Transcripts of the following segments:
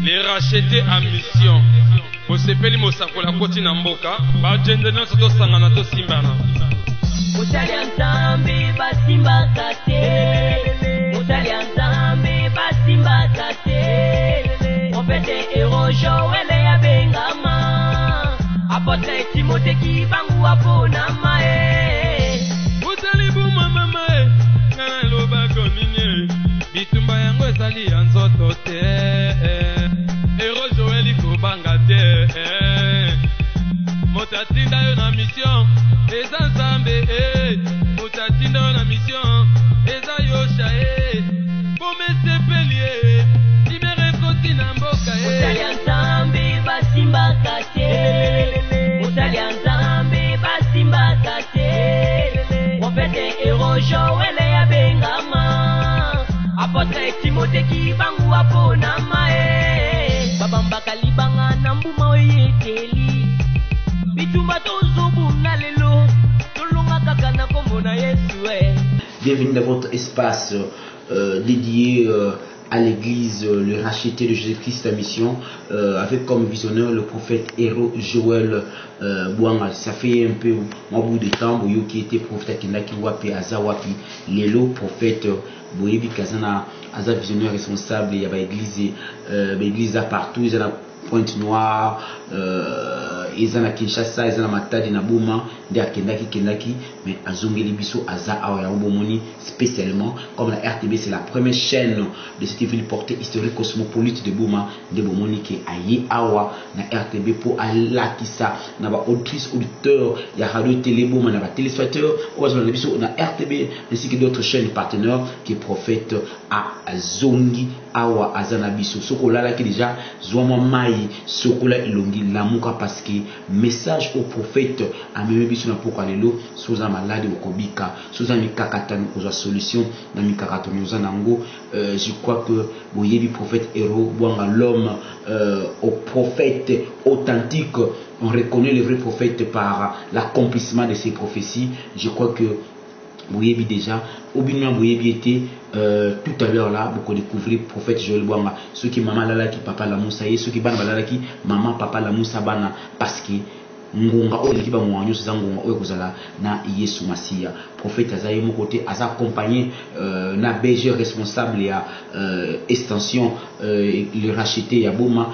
Les racheter à mission. Osepeli mosakola koti na mboka. Ba jende na soto sangana to simbana. Mutali anzambe basimba kate. Mutali anzambe basimba kate. Profete Ero Joel ya bengama. Apotre Timote ki bangu apona mae. Mutali buma mama e. Kana loba konine. Bitumba yango ezali anzoto te. Ero Joel iko banga te. Motatinda yo na mission. Eza nzambe motatinda yo na mission. Eza yosha Bome sepeli libere koti na mboka Mutali anzambe basimba kate. Mutali anzambe basimba kate. Profete Ero Joel ya bengama. Apotre Timote ki bangu apona mae. Babamba kalibanga na mbuma oyeteli. Bitumba tozubu na lelo. Tolonga kaka na kombo na Yesu Bienvenue dans votre espace dédié à l'église le racheté de Jésus-Christ à mission avec comme visionneur le prophète Ero Joel Bwanga. Ça fait un peu un bout de temps Boyo qui était prophète Kendaki Wapi Azawapi Lelo prophète Boyebi Kazana Aza visionnaire responsable il y a église à partout ils ont la Pointe-Noire ils ont la Kinshasa ils ont la Matadi na Boma de Kendaki mais Azongeli Biso Aza Awa Bomoni spécialement comme la RTB c'est la première chaîne de cette ville portée historique cosmopolite de Boma de Bomoni qui aye Awa na RTB pour alakisa na ba auditrice auditeur ya radio télé Boma na ba téléspectateur Azongeli Biso na RTB ainsi que d'autres chaînes partenaires qui prophète à Zongi Awa Azana Biso sokola qui déjà Zouama Mai sokola ilongi lamuka parce que message au prophète à Biso na pourquoi lelo soza malade okobika soza mikakatano kozwa solution na mikakatano nango je crois que boyebi prophète Ero Bwanga l'homme au prophète authentique on reconnaît le vrai prophète par l'accomplissement de ses prophéties. Je crois que Boyebi déjà Obinna Boyebi était tout à l'heure là beaucoup découvrir prophète Joel Bwanga ceux qui maman lala qui papa la Moussa ceux qui bana lala qui maman papa la Moussa bana parce que ngonga oyo kiba mwanyo za ngonga oyo kozala na Yesu Masia prophète azaye mon côté aza accompagné na berger responsable ya extension le racheté ya Boma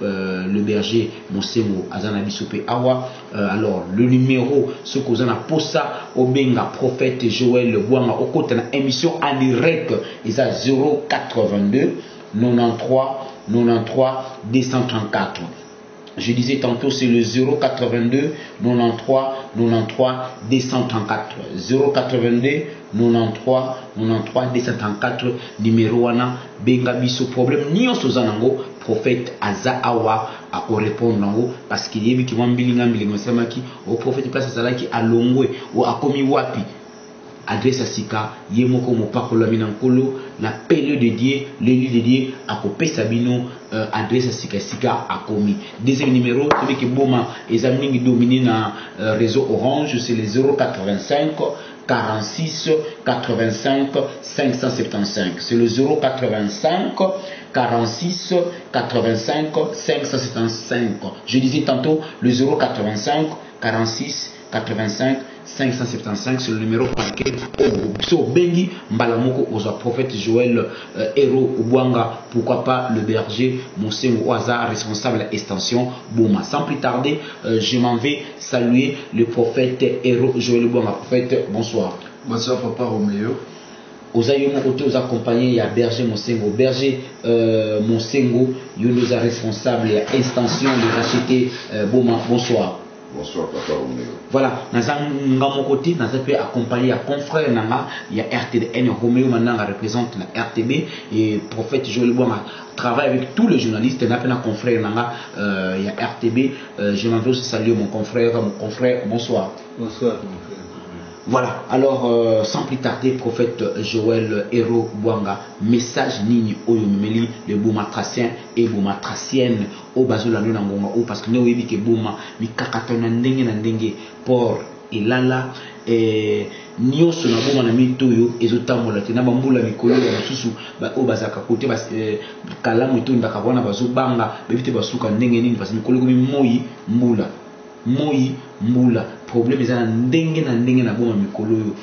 le berger Mosengo azana bisope awa alors le numéro ce qu'on a posa obenga prophète Joel Bwanga okota na émission en direct isa 082 93 234. Je disais tantôt c'est le 082 93 234 082 93 234 numéro wana benga biso problème nyonso zanango prophète aza awa a répondre nango parce qu'il yebi ki mwambilinga mbilinga samaki au prophète place salaki alongwe ou akomi wapi adresse à Sika, Yemoko Mopakola Minankolo, la période dédiée, le lieu dédié à Kopé Sabino, adresse à Sika Sika à Komi. Deuxième numéro, celui qui Boma et Zamini dominé dans réseau Orange, c'est les 085 46 85 575. C'est le 085 46 85 575. Je disais tantôt le 085 46 85 575, c'est le numéro par lequel so bengi mbalamoko aux prophète Joel Ero Bwanga, pourquoi pas le berger Mosengo Oaza responsable extension Boma. Sans plus tarder, je m'en vais saluer le prophète Ero Joel Bwanga. Prophète, bonsoir. Bonsoir papa Roméo. Ozayo mon côté aux accompagnés, il y a berger Mosengo. Berger Mosengo, il nous a responsable et extension de racheter Boma. Bonsoir. Bonsoir papa Roméo. Voilà, dans mon côté, nous avons accompagné un confrère, il y a RTDN, Roméo maintenant représente la RTB et prophète Joel Bwanga travaille avec tous les journalistes, il y a un confrère, il y a RTB, je m'en vais aussi saluer mon confrère, bonsoir. Bonsoir mon frère. Voilà, alors sans plus tarder, prophète Joel Ero Bwanga, message nini oyomeli le Bomatracien et Bomatracienne au bazo la nona ngonga ou parce que nous webi ke Boma mi kakatona ndenge na ndenge pour elala nyonso na boma na mitoyo ezotambola te na bambula mikolo ya mosusu o bazaka kote kalamu etondaka wana bazobanga bebite basuka ndenge nini parce mikolo komi mbula problème eza na ndenge na boma mikolo oyo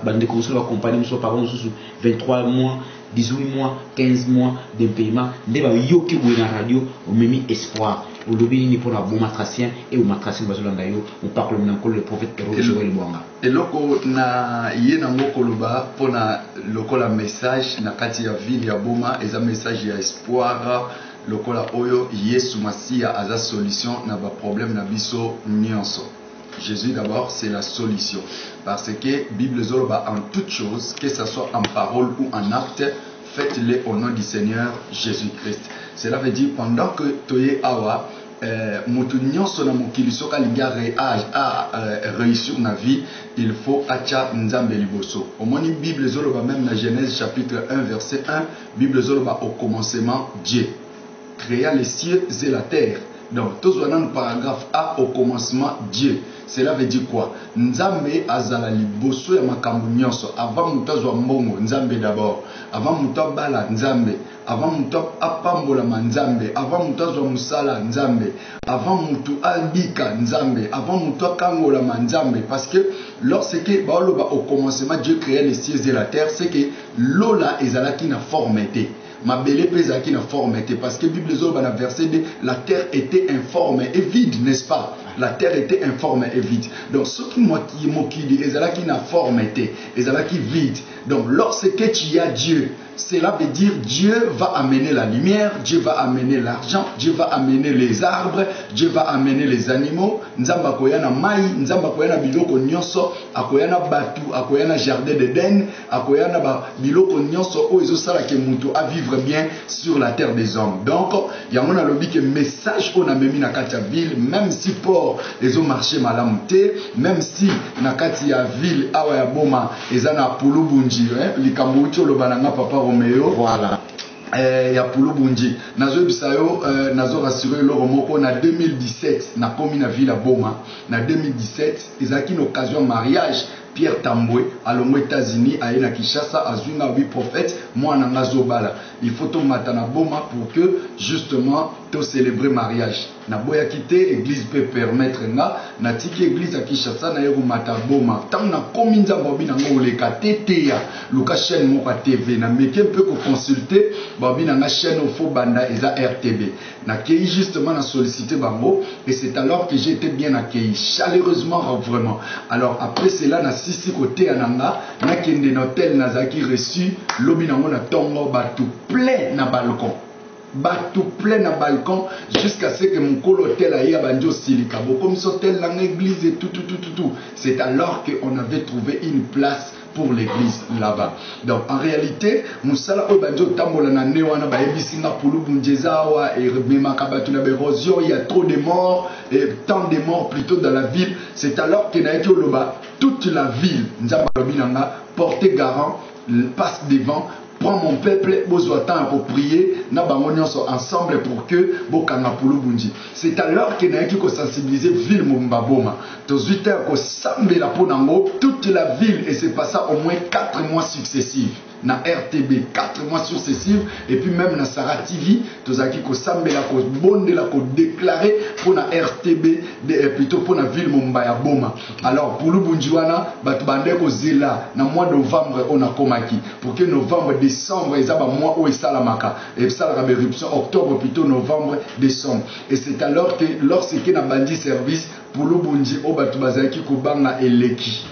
bandeko mosusu bakompagne mosusu baparent mosusu 23 mois 18 mois 15 mois d'impayement nde bayoki boye na radio omemi espoir olobi nini mpona bomatracien e bomatracien bazolanda yo mopakolo na nkolo le prophète Héros Joël Bwanga eloko na ye nango koloba mpona lokola message na kati ya ville ya boma eza message ya espoir lokola oyo Yesu Masiya aza solution na ba problème na biso nyonso. Jésus d'abord c'est la solution parce que Bible zoloba en toute chose que ce soit en parole ou en acte faites-les au nom du Seigneur Jésus-Christ. Cela veut dire pendant que toye awa mutu nyonso na mokili soka linga réussir na vie il faut acha nzambe liboso. Omoni Bible zoloba même na Genèse chapitre 1 verset 1 Bible zoloba au commencement Dieu créa les cieux et la terre. Donc, tous les paragraphe A au commencement Dieu. Cela veut dire quoi? Nzambe azala liboso ya makambo nyonso. Avant mutazwa mbongo, Nzambe d'abord. Avant mutabala Nzambe. Avant mutab apambola Nzambe. Avant mutazwa musala Nzambe. Avant mutu albika Nzambe. Avant mutu kangola Nzambe. Parce que lorsque baoloba au commencement Dieu créa les cieux et la terre, c'est que lola ezalaki na formité. Ma belle pesa qui n'a forme était parce que Bible zoba na verset 2 la terre était informe et vide, n'est-ce pas? La terre était informe et vide. Donc ce qui mokili ezala qui n'a forme était ezala qui vide. Donc lorsque tu as Dieu, cela veut dire Dieu va amener la lumière, Dieu va amener l'argent, Dieu va amener les arbres, Dieu va amener les animaux. Nzamba koyana mai, nzamba koyana biloko nyonso, akoyana batu, akoyana jardin d'Éden, akoyana biloko nyonso o ezosala ke mutu a vivre bien sur la terre des hommes. Donc, il y a un lobby que message on a mis na katia ville, même si port les ont marché malamute, même si na katia ville awa ya boma ezana pulu bunji, likambo ucho lo bananga papa Romeo. Voilà. Ya pulu bunji. Nazo bisayo nazo rassurer le romoko na 2017 na komi na ville ya boma. Na 2017 ezaki une occasion mariage Pierre Tambwe alongo États-Unis aina Kinshasa azunga 8 prophètes moi na ngazobala. Il faut to matana boma pour que justement to célébrer mariage. Na boya quitté église peut permettre na tiki église à Kinshasa na yego mata boma. Tant na kominza bobi na ngoleka teteya luka chaîne moka TV na meke peut ko consulter bobi na chaîne au faux banda eza RTB. Na kei justement na sollicité bango et c'est alors que j'ai été bien accueilli chaleureusement vraiment. Alors après cela na sisi côté ananga na kende na hôtel nazaki reçu lobi nango na tongo batu plein na balcon. Batou plein na balcon jusqu'à ce que mon hôtel aille à Banjo Silika. Comme ce hôtel dans l'église et tout. C'est alors qu'on avait trouvé une place pour l'église là-bas. Donc en réalité, Moussala Banjo Tambola na Newana ba ebisinga pulu bunjezawa et Mema Kabatu na Bérosion, il y a trop de morts et tant de morts plutôt dans la ville. C'est alors que na été loba toute la ville Nzamba Binanga porté garant passe devant. Prends mon peuple, besoin temps pour prier, na bangonyon sont ensemble pour que bokanga pulu bunji. C'est alors que na ko sensibiliser ville Mumbaboma. Tozuite ko sambe la ponango toute la ville et c'est passé au moins 4 mois successifs. Na RTB 4 mois successifs et puis même na Sarah TV tozaki ko sambe la ko bonde la ko déclarer pour na RTB plutôt pour na ville Mumbaya Boma. Alors pulu bunji wana batu bande ko zela na mois de novembre on a komaki pour que novembre décembre ezaba mois où esalamaka et ça la éruption octobre plutôt novembre décembre et c'est alors que lorsque na bandi service pulu bunji o batu bazaki ko banga eleki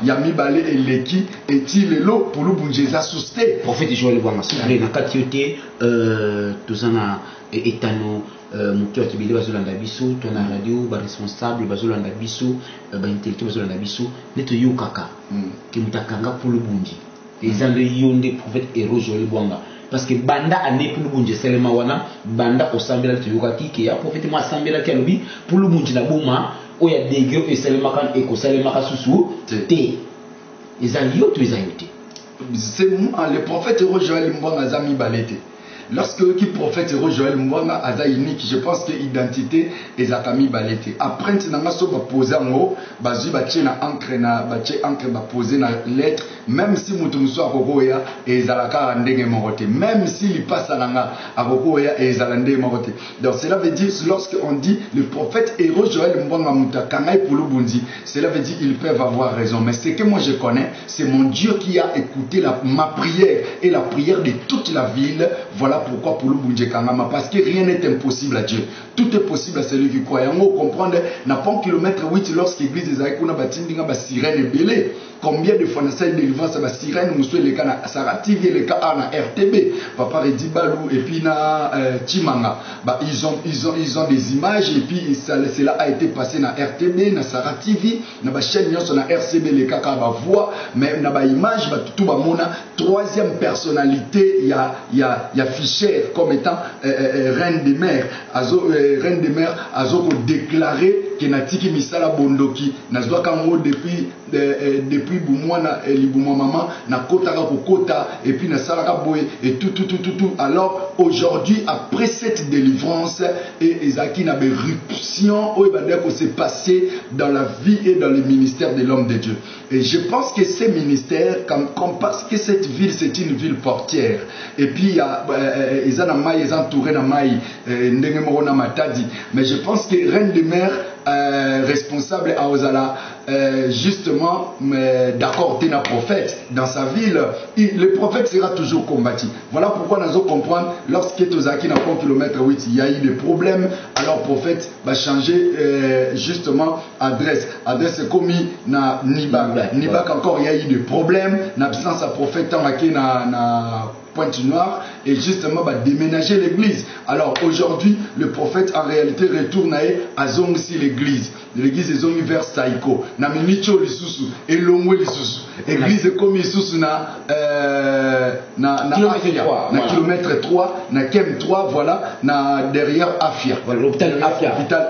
Yami balé et leki et tilelo pour le bunjeza susté. Prophète Joël Bwanga, s'il vous plaît, na katiote tozana etano mutu atibili bazolanda biso, tona radio ba responsable bazolanda biso, ba intellectuel bazolanda biso, neto yokaka ki mutakanga pour le bunji. Les gens de yonde prophète Héros Joël Bwanga. Parce que banda ane pour le bunji selema wana banda osambela to yokaki ke ya prophète mo asambela ke lobi pour le bunji na boma. Il y a des gens qui sont c'est moi, le prophète Héros Joël Bwanga Zami Balete. lorsque qui prophète héros Joël Mbwanga aza unique, je pense que identité ezakami balete après nanga so ba poser ngo bazui ba tchena encre na ba tche encre ba poser na lettre, même si mutu muso akokoya ezalaka ndenge morote, même si il passe nanga akokoya ezalande morote. Donc cela veut dire lorsque on dit le prophète héros Joël Mbwanga muta kangai pulubundi, cela veut dire ils peuvent avoir raison, mais ce que moi je connais, c'est mon Dieu qui a écouté ma prière et la prière de toute la ville. Voilà pourquoi pulubundi kangama, parce que rien n'est impossible à Dieu. Tout est possible à celui qui croit. Et on comprend, n'a pas un kilomètre 8 lorsque l'église des Aïkouna batindinga ba sirène belé. Combien de fois na salle de délivrance ba sirène nous les cas na Sarah TV, les cas na RTB, Papa Redi Balou et puis na Chimanga. Bah ils ont des images et puis cela a été passé na RTB, na Sarah TV, na ba chaîne nyonso na RCB les cas ba voix, mais na ba image ba tout ba mona troisième personnalité, il y a Fischer comme étant reine des mers. Reine des mers azo déclaré que natiki misala bondoki nazwa kango depuis bumwana libumwa maman na kota ka kokota et puis na salaka boy et tout. Alors aujourd'hui après cette délivrance et ezaki na éruption o ebanda ko s'est passé dans la vie et dans le ministère de l'homme de Dieu. Et je pense que ces ministères comme parce que cette ville c'est une ville portière et puis il y a ezana mai ils entouré na mai ndenge moko na matadi, mais je pense que reine de mer responsable à Ozala justement d'accord t'es un prophète dans sa ville, le prophète sera toujours combattu. Voilà pourquoi nous allons comprendre lorsque Tozaki n'a pas un kilomètre 8 il y a eu des problèmes, alors le prophète va changer justement adresse commis na Nibak encore il y a eu des problèmes, l'absence à prophète tant na Pointe-Noire et justement va déménager l'église. Alors aujourd'hui, le prophète en réalité retourne à Zongsi l'église. L'église est Zongi vers Saïko. Na Minicho Lisusu, Elongwe Lisusu. Église est comme Lisusu na kilomètre 3, na Kem 3, voilà, na derrière Afia. Voilà, l'hôpital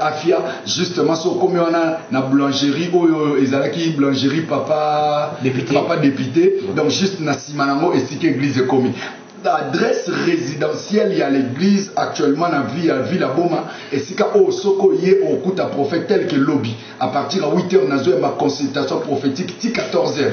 Afia. Justement, so comme on a na boulangerie, ezalaki boulangerie papa député. Donc juste na Simanango et Sike église est commis. L'adresse résidentielle, il y a l'église actuellement dans la ville à Boma et si au Soko yé au coup à prophète tel que lobby à partir de 8h nous avons ma consultation prophétique 14h.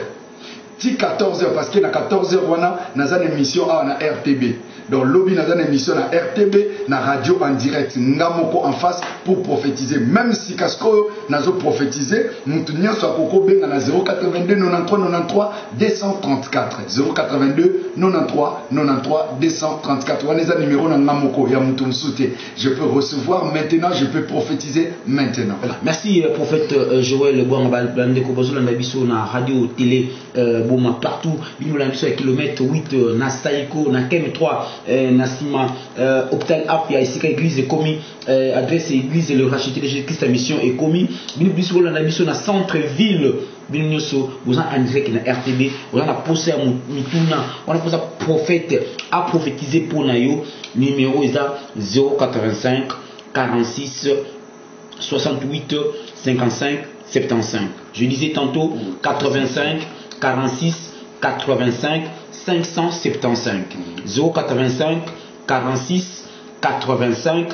14h parce qu'il y a 14h on a une émission à RTB. Donc lobby dans une émission à RTB, na radio en direct, ngamoko en face pour prophétiser. Même si Casco n'a pas prophétisé, nous tenions sur Coco Ben à 082 93 234 082 93 234. On a un numéro dans ngamoko ya mutum souté. Je peux recevoir maintenant, je peux prophétiser maintenant. Merci prophète Joël Bouanga Bande Kobozo na biso na radio télé Boma partout. Nous la biso à kilomètre 8 na Saïko na Kem 3 Nassima hôpital Afia ici église est commis adresse église le racheté de Jésus-Christ la mission est commis bino biso la mission na centre ville bino nyoso vous en direct na RTB on a posé mituna on a posé prophète à prophétiser pour nayo numéro est 085 46 68 55 75. Je disais tantôt 85 46 85 575 085 46 85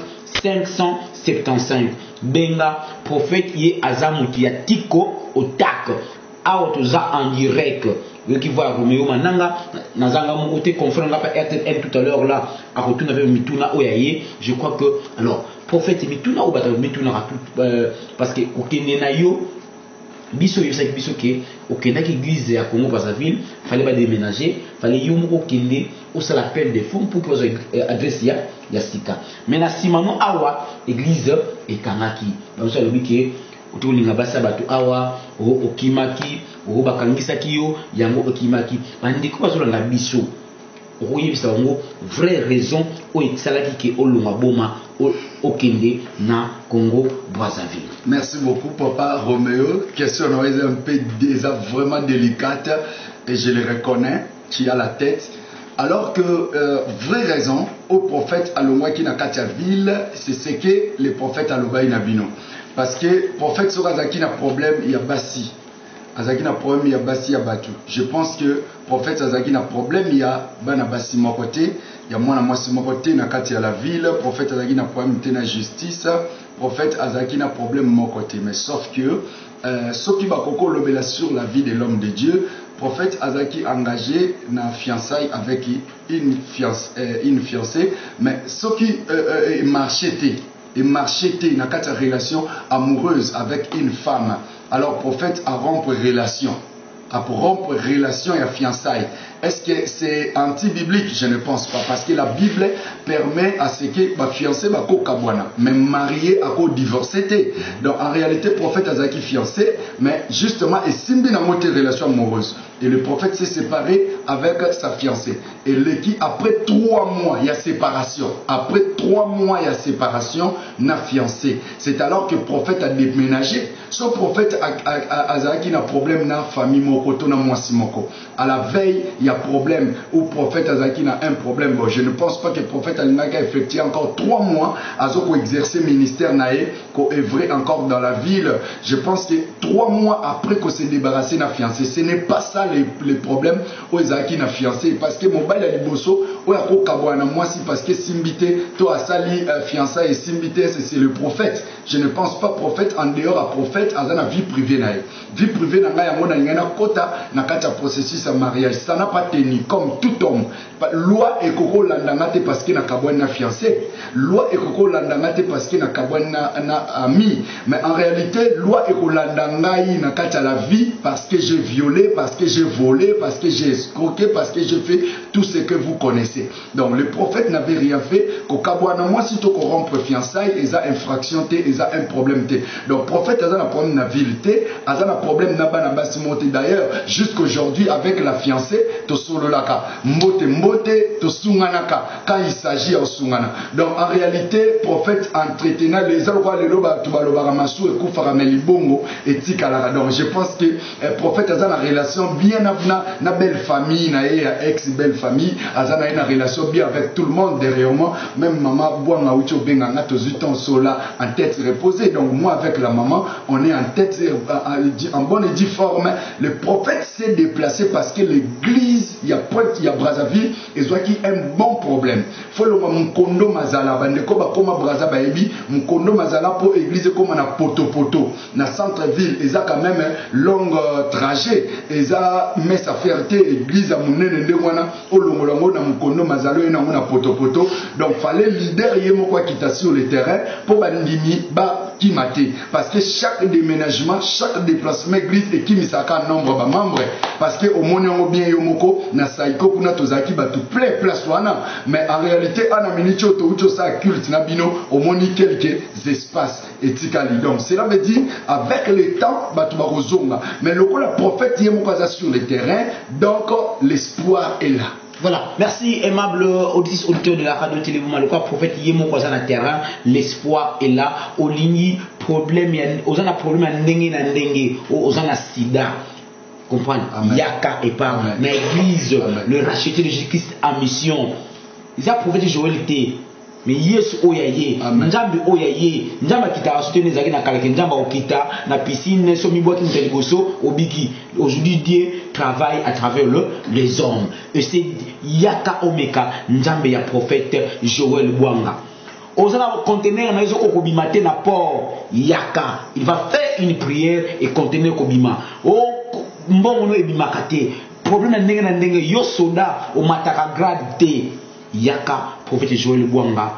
575. Benga prophète yé azamuti ya tiko otak autoza en direct. Le qui voit Roméo Mananga nazanga mon côté confrère pas RTL tout à l'heure là à retourner avec Mituna Oyaye. Je crois que alors prophète Mituna ou bata Mituna parce que okene na yo biso yosaki biso ke okendaki église ya Congo Brazzaville fallait pas déménager fallait yo moko kende au sala appel des fonds pour que adresse ya sika mais na simano awa église et kanaki donc ça lobi ke otolinga basa bato awa okimaki bakangisaki yo yango okimaki bandiko bazolanga biso okoyebisa bango vraie raison oyo esalaki ke olonga boma okende na Congo Brazzaville. Merci beaucoup Papa Roméo. Question un peu déjà vraiment délicate et je le reconnais, tu as la tête. Alors que vraie raison au prophète Alongwa qui n'a qu'à ville, c'est ce que les prophètes Alongwa Inabino. Parce que le prophète Sorazaki n'a problème, il y a Bassi. Azaki n'a problème, il y a Bassi, il y a Batu. Je pense que le prophète Azaki n'a problème, il y a Bana Bassi mon côté. ya mwana mwasi moko te na kati ya la ville. Prophète azaki na problème te na justice, prophète azaki na problème moko te, mais sauf que soki bakoko lobela sur la vie de l'homme de Dieu, prophète azaki engagé na fiançailles avec une fiancée, mais soki marchait na kati ya relation amoureuse avec une femme, alors prophète a rompre relation. À rompre relation et à fiançailles. Est-ce que c'est anti-biblique? Je ne pense pas, parce que la Bible permet à ce que ma fiancé va kabwana, mais marié à divorcé. Donc en réalité, le prophète a qui fiancé, mais justement, et simbi na moté relation amoureuse. Et le prophète s'est séparé avec sa fiancée. Et l'équipe, après 3 mois, il y a séparation. Après 3 mois, il y a séparation, n'a fiancé. C'est alors que le prophète a déménagé. Ce prophète a qui n'a problème na famille moko, na mwasi moko. À la veille, il y a problème. Ou prophète Azaki n'a un problème. Bon, je ne pense pas que le prophète Alinaka a effectué encore 3 mois à exercer ministère naé, qu'on œuvrait encore dans la ville. Je pense que 3 mois après qu'on s'est débarrassé n'a fiancé. Ce n'est pas ça les problèmes où Azaki n'a fiancé. Parce que mon bail a liboso, où il y a kabwana moi si parce que simbité, toi sali fiançailles et simbité, c'est le prophète. Je ne pense pas prophète en dehors à prophète, à la vie privée naé. Vie privée n'a pas na kota na kata processus à mariage. Ça n'a pas tenu comme tout homme. Loi et koko landangate parce que na kabouane na fiancé. Loi et koko landangate parce que na kabouane na ami. Mais en réalité, loi et koko landangai na kata la vie parce que j'ai violé, parce que j'ai volé, parce que j'ai escroqué, parce que j'ai fait tout ce que vous connaissez. Donc le prophète n'avait rien fait. Ko kabouane moi si to ko rompre fiançailles, ils a infraction té, ils a un problème té. Donc prophète a un problème na ville té, a un problème na bana basi monté. D'ailleurs, jusqu'aujourd'hui avec la fiancée, to solo laka mbote to sunganaka quand il s'agit de sungana. Donc en réalité, prophète entretenant les alwa le loba to balobara masu et kufara melibongo et tikalaka. Donc je pense que le prophète a une relation bien avna na belle famille na ex belle famille, a une relation bien avec tout le monde derrière moi, même maman boanga ucho benga na to zuton sola en tête reposée. Donc moi avec la maman, on est en tête en bonne et due forme. Le prophète s'est déplacé parce que l'église, il y a Brazzaville, et soit qui un bon problème. Faut le mkondo mazala, bandeko ba koma Brazza baebi, mkondo mazala pour église comme na poto na centre-ville, et ça quand même long trajet, et ça met sa fierté église à munene ndengwana, au longolongo na mkondo mazalo et na poto. Donc fallait leader yemo kwa kita sur le terrain pour bandimi ba qui maté, parce que chaque déménagement, chaque déplacement église et qui misaka nombre ba membres, parce que au moniongo bien yomoko na saiko kuna tozaki ba tout plein place wana, mais en réalité ana minicho to ucho sa culte na bino au moni quelques espaces etikali. Donc cela veut dire avec le temps ba to ba kozonga, mais le prophète yemoko za sur le terrain, donc l'espoir est là. Voilà, merci aimable auditeur de la radio télévision. Le prophète Yemo kwa na terrain, l'espoir est là. Au ligni problème ozana problème na ndenge ozana sida. Comprendre? Yaka et pas na église le racheté de Jésus-Christ en mission. Ils a prophète Joël té. Mais Yesu oyaye, Njambe oyaye, Njamba kita soutenir zaki na kaleke Njamba okita na piscine so mi boîte nteliboso obiki. Aujourd'hui Dieu travaille à travers les hommes. Et c'est Yaka Omeka Njambe ya prophète Joël Bwanga. Osana conteneur na izo kokobimate na port Yaka. Il va faire une prière et conteneur kobima. Oh mbongo no ebimakate. Problème na ndenge yo soda o mataka grade te. Yaka prophète Joël Bwanga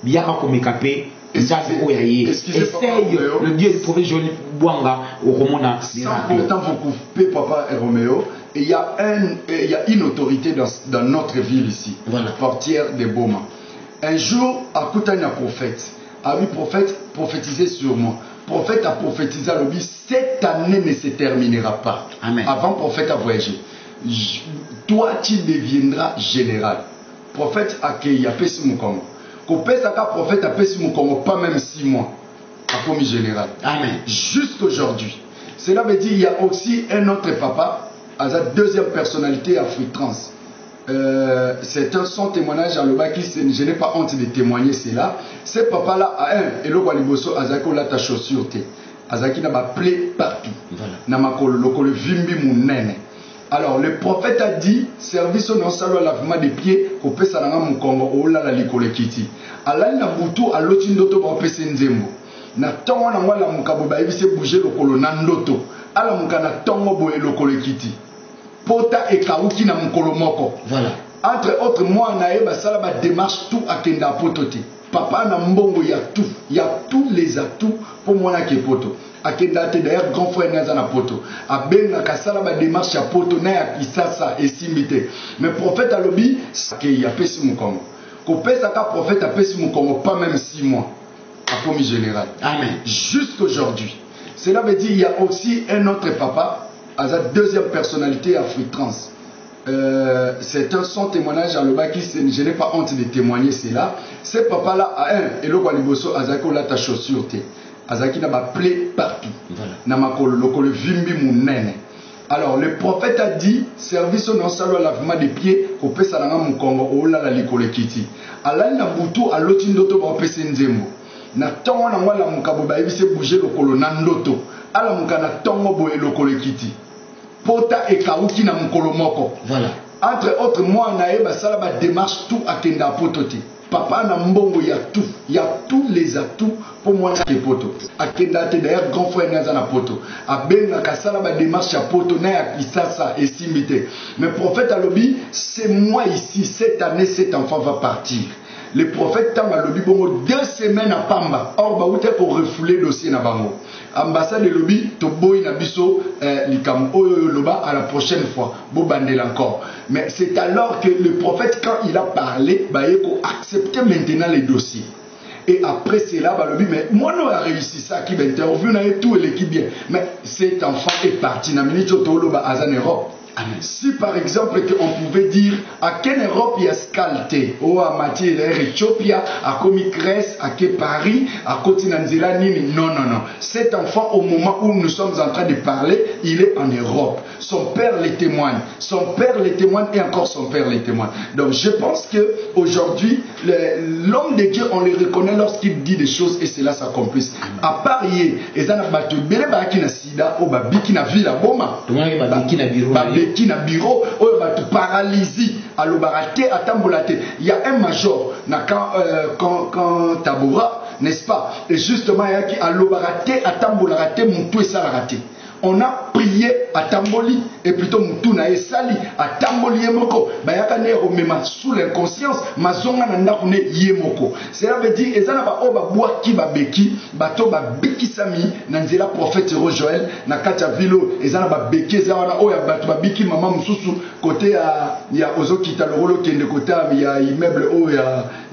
Yaka komekape Nzambe oyaye. Essaye le Dieu du prophète Joël Bwanga au Romona. Sans pourtant vous couper papa et Roméo. Et il y a une autorité dans notre ville ici, voilà. Portière de Boma. Un jour, à Koutania prophète, a vu prophète prophétiser sur moi. Prophète a prophétisé à l'objet, cette année ne se terminera pas. Amen. Avant prophète a voyagé. Toi tu deviendras général. Prophète a créé Pessi Mukongo. Kopesaka prophète a Pessi Mukongo pas même 6 mois. A commis général. Amen. Jusqu'aujourd'hui. Cela veut dire qu'il y a aussi un autre papa, à sa deuxième personnalité Afritrans. C'est son témoignage à l'Oba qui je n'ai pas honte de témoigner cela. Ce papa-là a un et le Waliboso Azako la ta chaussure. Azaki n'a pas plaie partout. Namakolo lokolo vimbi munene. Alors le prophète a dit, service non salo lavement des pieds, au pesa nanga mukongo ola la likole kiti. Alali na butu aloti ndoto ba pesa nzembo. Na tongo na ngwa la mukabo ba yebise bouger lokolo na ndoto. Ala mukana tongo boye lokole kiti. Pota e kauki na mukolo moko. Voilà. Entre autres moi na yeba sala ba démarche tout akenda potote. Papa na mbongo ya tout, il y a tous les atouts pour moi na ke poto. Akenda te d'ailleurs grand frère naza na poto. Abenga kasala ba démarche ya poto na ya kisasa esimbite. Mais prophète alobi ke ya pesi mukongo. Ko pesa ka prophète a pesi mukongo pas même 6 mois. A commis général. Amen. Jusqu'aujourd'hui. Cela veut dire il y a aussi un autre papa, à sa deuxième personnalité Afrique Trans. C'est son témoignage à l'Oba qui je n'ai pas honte de témoigner cela. Ce papa-là a un et le Waliboso Azako la ta chaussure te. Azaki n'a pas plaie partout. Namakolo lokolo vimbi munene. Alors le prophète a dit service non salo lavement des pieds au pesa nanga mukongo ola la likole kiti. Alali na butu aloti ndoto ba pesa nzembo. Na tongo na ngwa la mukabo ba yebise bouger lokolo na ndoto. Ala mukana tongo boye lokole kiti. Pota e kauki na mukolo moko. Voilà. Entre autres moi na yeba sala ba démarche tout akenda potote. Papa na mbongo ya tout, il y a tous les atouts pour moi na poto. Akenda te d'ailleurs grand frère naza na poto. Abenga kasala ba démarche ya poto na ya kisasa esimbite. Mais prophète alobi, c'est moi ici cette année cet enfant va partir. Le prophète Tamba lobi bongo 2 semaines à Pamba. Or ba outé pour refouler dossier na bango. Ambassade de lobby to boy na biso likam oyo loba à la prochaine fois. Bo bandel encore. Mais c'est alors que le prophète quand il a parlé, ba yeko accepter maintenant les dossiers. Et après cela, bah, le mais moi, on a réussi ça qui m'a interviewé, on a tout l'équipe bien. Mais cet enfant est parti. Dans en Europe. Amen. Si par exemple on pouvait dire à quelle Europe il y a scalté, ou à Mathieu Éthiopie, à Komi Grèce, à quel Paris, à Kotinanzela, non, non, non. Cet enfant, au moment où nous sommes en train de parler, il est en Europe. Son père les témoigne. Son père les témoigne et encore son père les témoigne. Donc je pense que aujourd'hui, l'homme de Dieu, on le reconnaît lorsqu'il dit des choses et cela s'accomplit. À part hier, et ça n'a pas de bébé qui n'a sida, ou babiki n'a vu la boma. Qui na bureau oyo batu paralysie alobarate atambolate. Il y a un major na quand tabora, n'est-ce pas? Et justement il y a qui alobarate atambolate mutu et salarate. On a prié à Tamboli et plutôt Mutuna et Sali à Tamboli Yemoko. Bayakane Romema sous l'inconscience, Mazonga Nandakune Yemoko. Cela veut dire, Ezana Oba Boaki Babeki, Bato Babeki Sami, Nanzela prophète Héros Joël, Nakacha Vilo, Ezana Babeki, Ezana Oya Bato Babeki, Maman Moussou, côté il y a Ozo Kitaloro qui est de côté, il y a immeuble,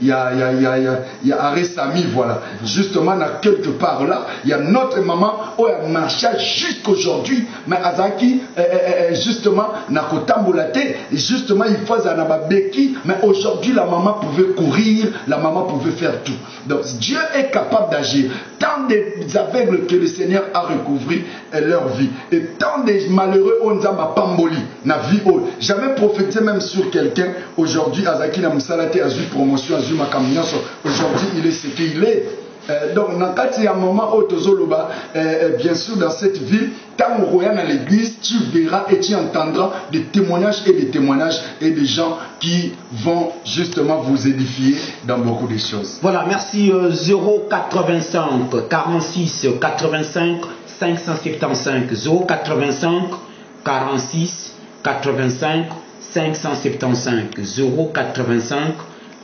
il y a Arrêt Sami, voilà. Justement, quelque part là, il y a notre maman, Oya Marcha jusqu'aujourd'hui. Mais Azaki, justement, justement, il faut Zanababeki, mais aujourd'hui, la maman pouvait courir, la maman pouvait faire tout. Donc, Dieu est capable d'agir. Tant des aveugles que le Seigneur a recouvré leur vie, et tant des malheureux, on a pamboli, na vie haute. Jamais prophétisé même sur quelqu'un. Aujourd'hui, Azaki n'a pas eu promotion, a eu ma camionnette. Aujourd'hui, il est ce qu'il est. Donc, il y a un moment où bien sûr, dans cette ville, quand on regarde à l'église, tu verras et tu entendras des témoignages et des gens qui vont justement vous édifier dans beaucoup de choses. Voilà, merci. 085 46 85 575 085 46 85 575 085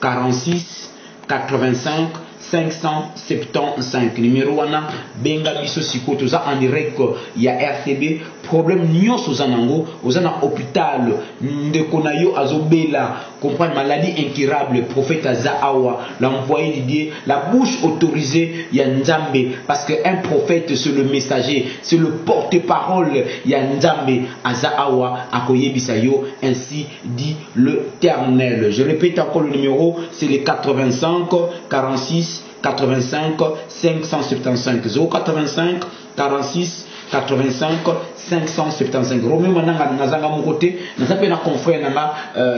46 85 575 numéro wana benga biso sikoto za en direct ya RTB problème nyonso zanango ozana hôpital ndeko na yo azobela comprendre maladie incurable prophète Azawa l'envoyé de Dieu la bouche autorisée ya Nzambe parce que un prophète c'est le messager c'est le porte-parole ya Nzambe Azawa akoyebisa yo ainsi dit l'Éternel. Je répète encore le numéro, c'est le 85 46 85 575 085 46 85 575. Romain Mananga Nazanga mon côté, nous avons un confrère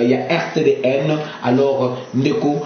il y a RTDN, alors Ndeko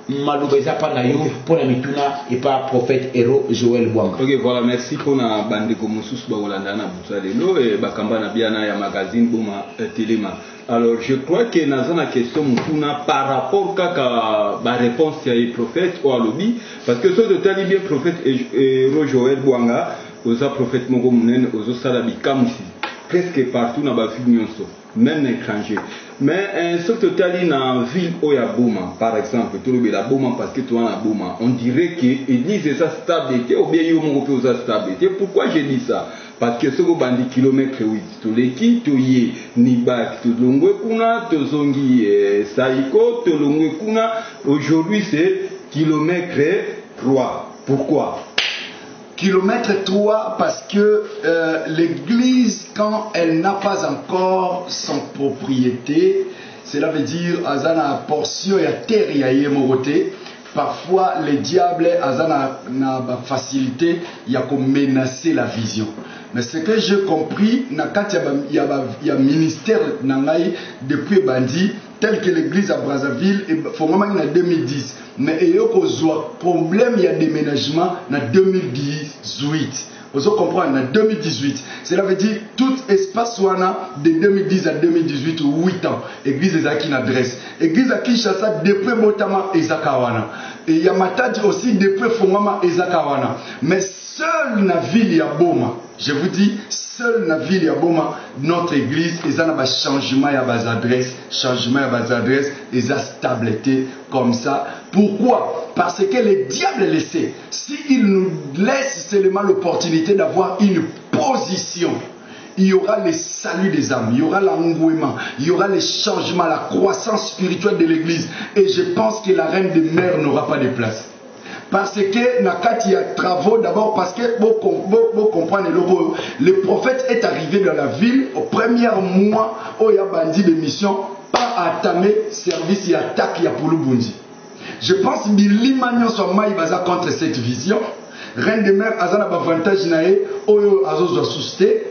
malobeza pas nayo pour la mituna et pas prophète héros Joël Bwanga. Ok, voilà, merci pour la bande de Moussous Baolanda na Boutsalelo et Bakamba na Biana ya magazine Boma Téléma. Alors je crois que dans la question Moutouna par rapport à la réponse du prophète ou à l'obi, parce que ce de tel bien prophète héros Joël Bwanga, aux prophètes Mongo Mounen, aux Salabi Kamousi, presque partout dans la ville Nyonso, même étranger. Mais ce que tu as dit dans la ville Oyaboma, par exemple, tu as dit Boma parce que tu as Boma, on dirait que l'église est sa stabilité, ou bien il y a sa stabilité. Pourquoi je dis ça? Parce que ce que tu dis kilomètre 8, tu l'es qui, tu y es, Nibak, tu l'ongwe kuna, tu zongi Saiko, tu l'ongwe kuna, aujourd'hui c'est kilomètre 3. Pourquoi? Kilomètre 3 parce que l'église, quand elle n'a pas encore son propriété, cela veut dire azana portion ya terre ya yemorote. Parfois les diables azana na facilité ya ko menacer la vision. Mais ce que j'ai compris na kati ya ministère nangai depuis bandi tel que l'église à Brazzaville et formellement en 2010. Mais il y a un problème, il y a déménagement en 2018. Vous comprenez, en 2018. Cela veut dire tout espace de 2010 à 2018 ou 8 ans. Église est une adresse. Église à Kinshasa, depuis Botama et Zakawana. Et il y a Matadi aussi, depuis Fongama et Zakawana. Mais seule la ville ya Boma, je vous dis, seule la ville ya Boma, notre église, ils ont un changement à bas adresse, changement à bas adresse, ils ont stabilité comme ça. Pourquoi? Parce que le diable le sait. S'il nous laisse seulement l'opportunité d'avoir une position, il y aura le salut des âmes, il y aura l'engouement, il y aura le changement, la croissance spirituelle de l'église. Et je pense que la reine des mers n'aura pas de place. Parce que Nakati y a travaux d'abord parce que vous comprenez le prophète est arrivé dans la ville au premier mois où il y a bandi de mission pas attamer service et attaque ya pour le Bundi. Je pense que l'imanion soit maïbaza contre cette vision. Reine de mer azana avantage nae oyo azozo susté.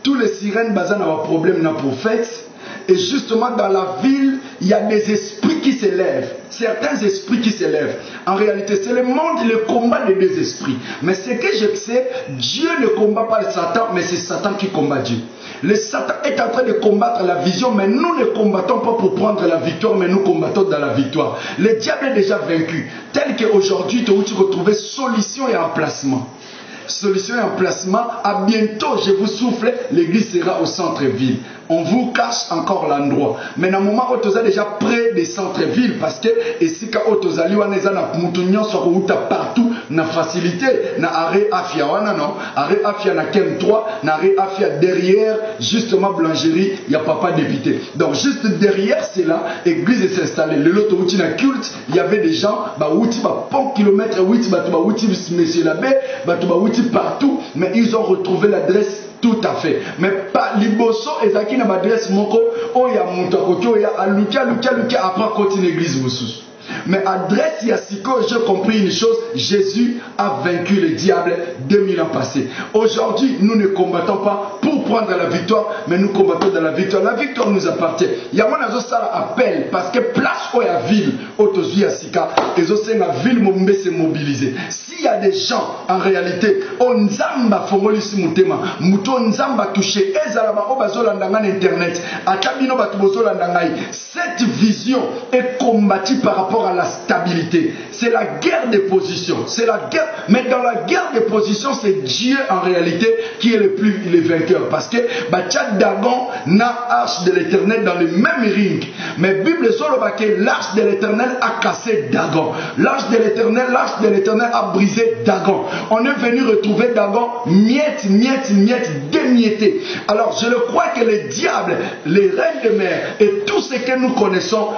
Tous les sirènes bazana un problème na prophète. Et justement dans la ville, il y a des esprits qui s'élèvent. Certains esprits qui s'élèvent. En réalité, c'est le monde, le combat des deux esprits. Mais ce que je sais, Dieu ne combat pas le Satan, mais c'est Satan qui combat Dieu. Le Satan est en train de combattre la vision, mais nous ne combattons pas pour prendre la victoire, mais nous combattons dans la victoire. Le diable est déjà vaincu. Tel qu'aujourd'hui, tu retrouves solution et emplacement. Solution et emplacement, à bientôt, je vous souffle, l'église sera au centre-ville. On vous cache encore l'endroit. Mais dans le moment où tu es déjà près des centres-villes, parce que ici, quand tu es allé, partout, na facilité, na arrêt afia, non, arrêt afia na kem 3, na arrêt afia derrière, justement, blancherie, il y a papa député. Donc, juste derrière, c'est là, l'église est installée. Le lot où tu as culte, il y avait des gens, bah, où tu vas, pont kilomètre, où tu vas, où tu monsieur l'abbé, bah, tu vas, où tu partout, mais ils ont retrouvé l'adresse. Tout à fait. Mais pas liboso et zaki na adresse moko o ya montako o ya alukia après continue l'église Moussous. Mais adresse Yassiko, j'ai compris une chose, Jésus a vaincu le diable 2000 ans passés. Aujourd'hui, nous ne combattons pas pour prendre la victoire, mais nous combattons dans la victoire. La victoire nous appartient. Il y a un appel parce que place où il y a ville, autosuit Yassika, et aussi la ville Mombe s'est mobilisée. S'il y a des gens, en réalité, on zamba fongolisi mutema, muto nzamba touché, ezalaba obazolandanga internet, atabino batubozolandangai. Cette vision est combattue par rapport à la stabilité. C'est la guerre des positions. C'est la guerre. Mais dans la guerre des positions, c'est Dieu en réalité qui est le vainqueur. Parce que Bachat Dagon n'a arche de l'éternel dans le même ring. Mais Bible Solobake, l'arche de l'éternel a cassé Dagon. L'arche de l'éternel a brisé Dagon. On est venu retrouver Dagon miette, démietté. Alors je le crois que les diables, les reines de mer et tout ce que nous connaissons,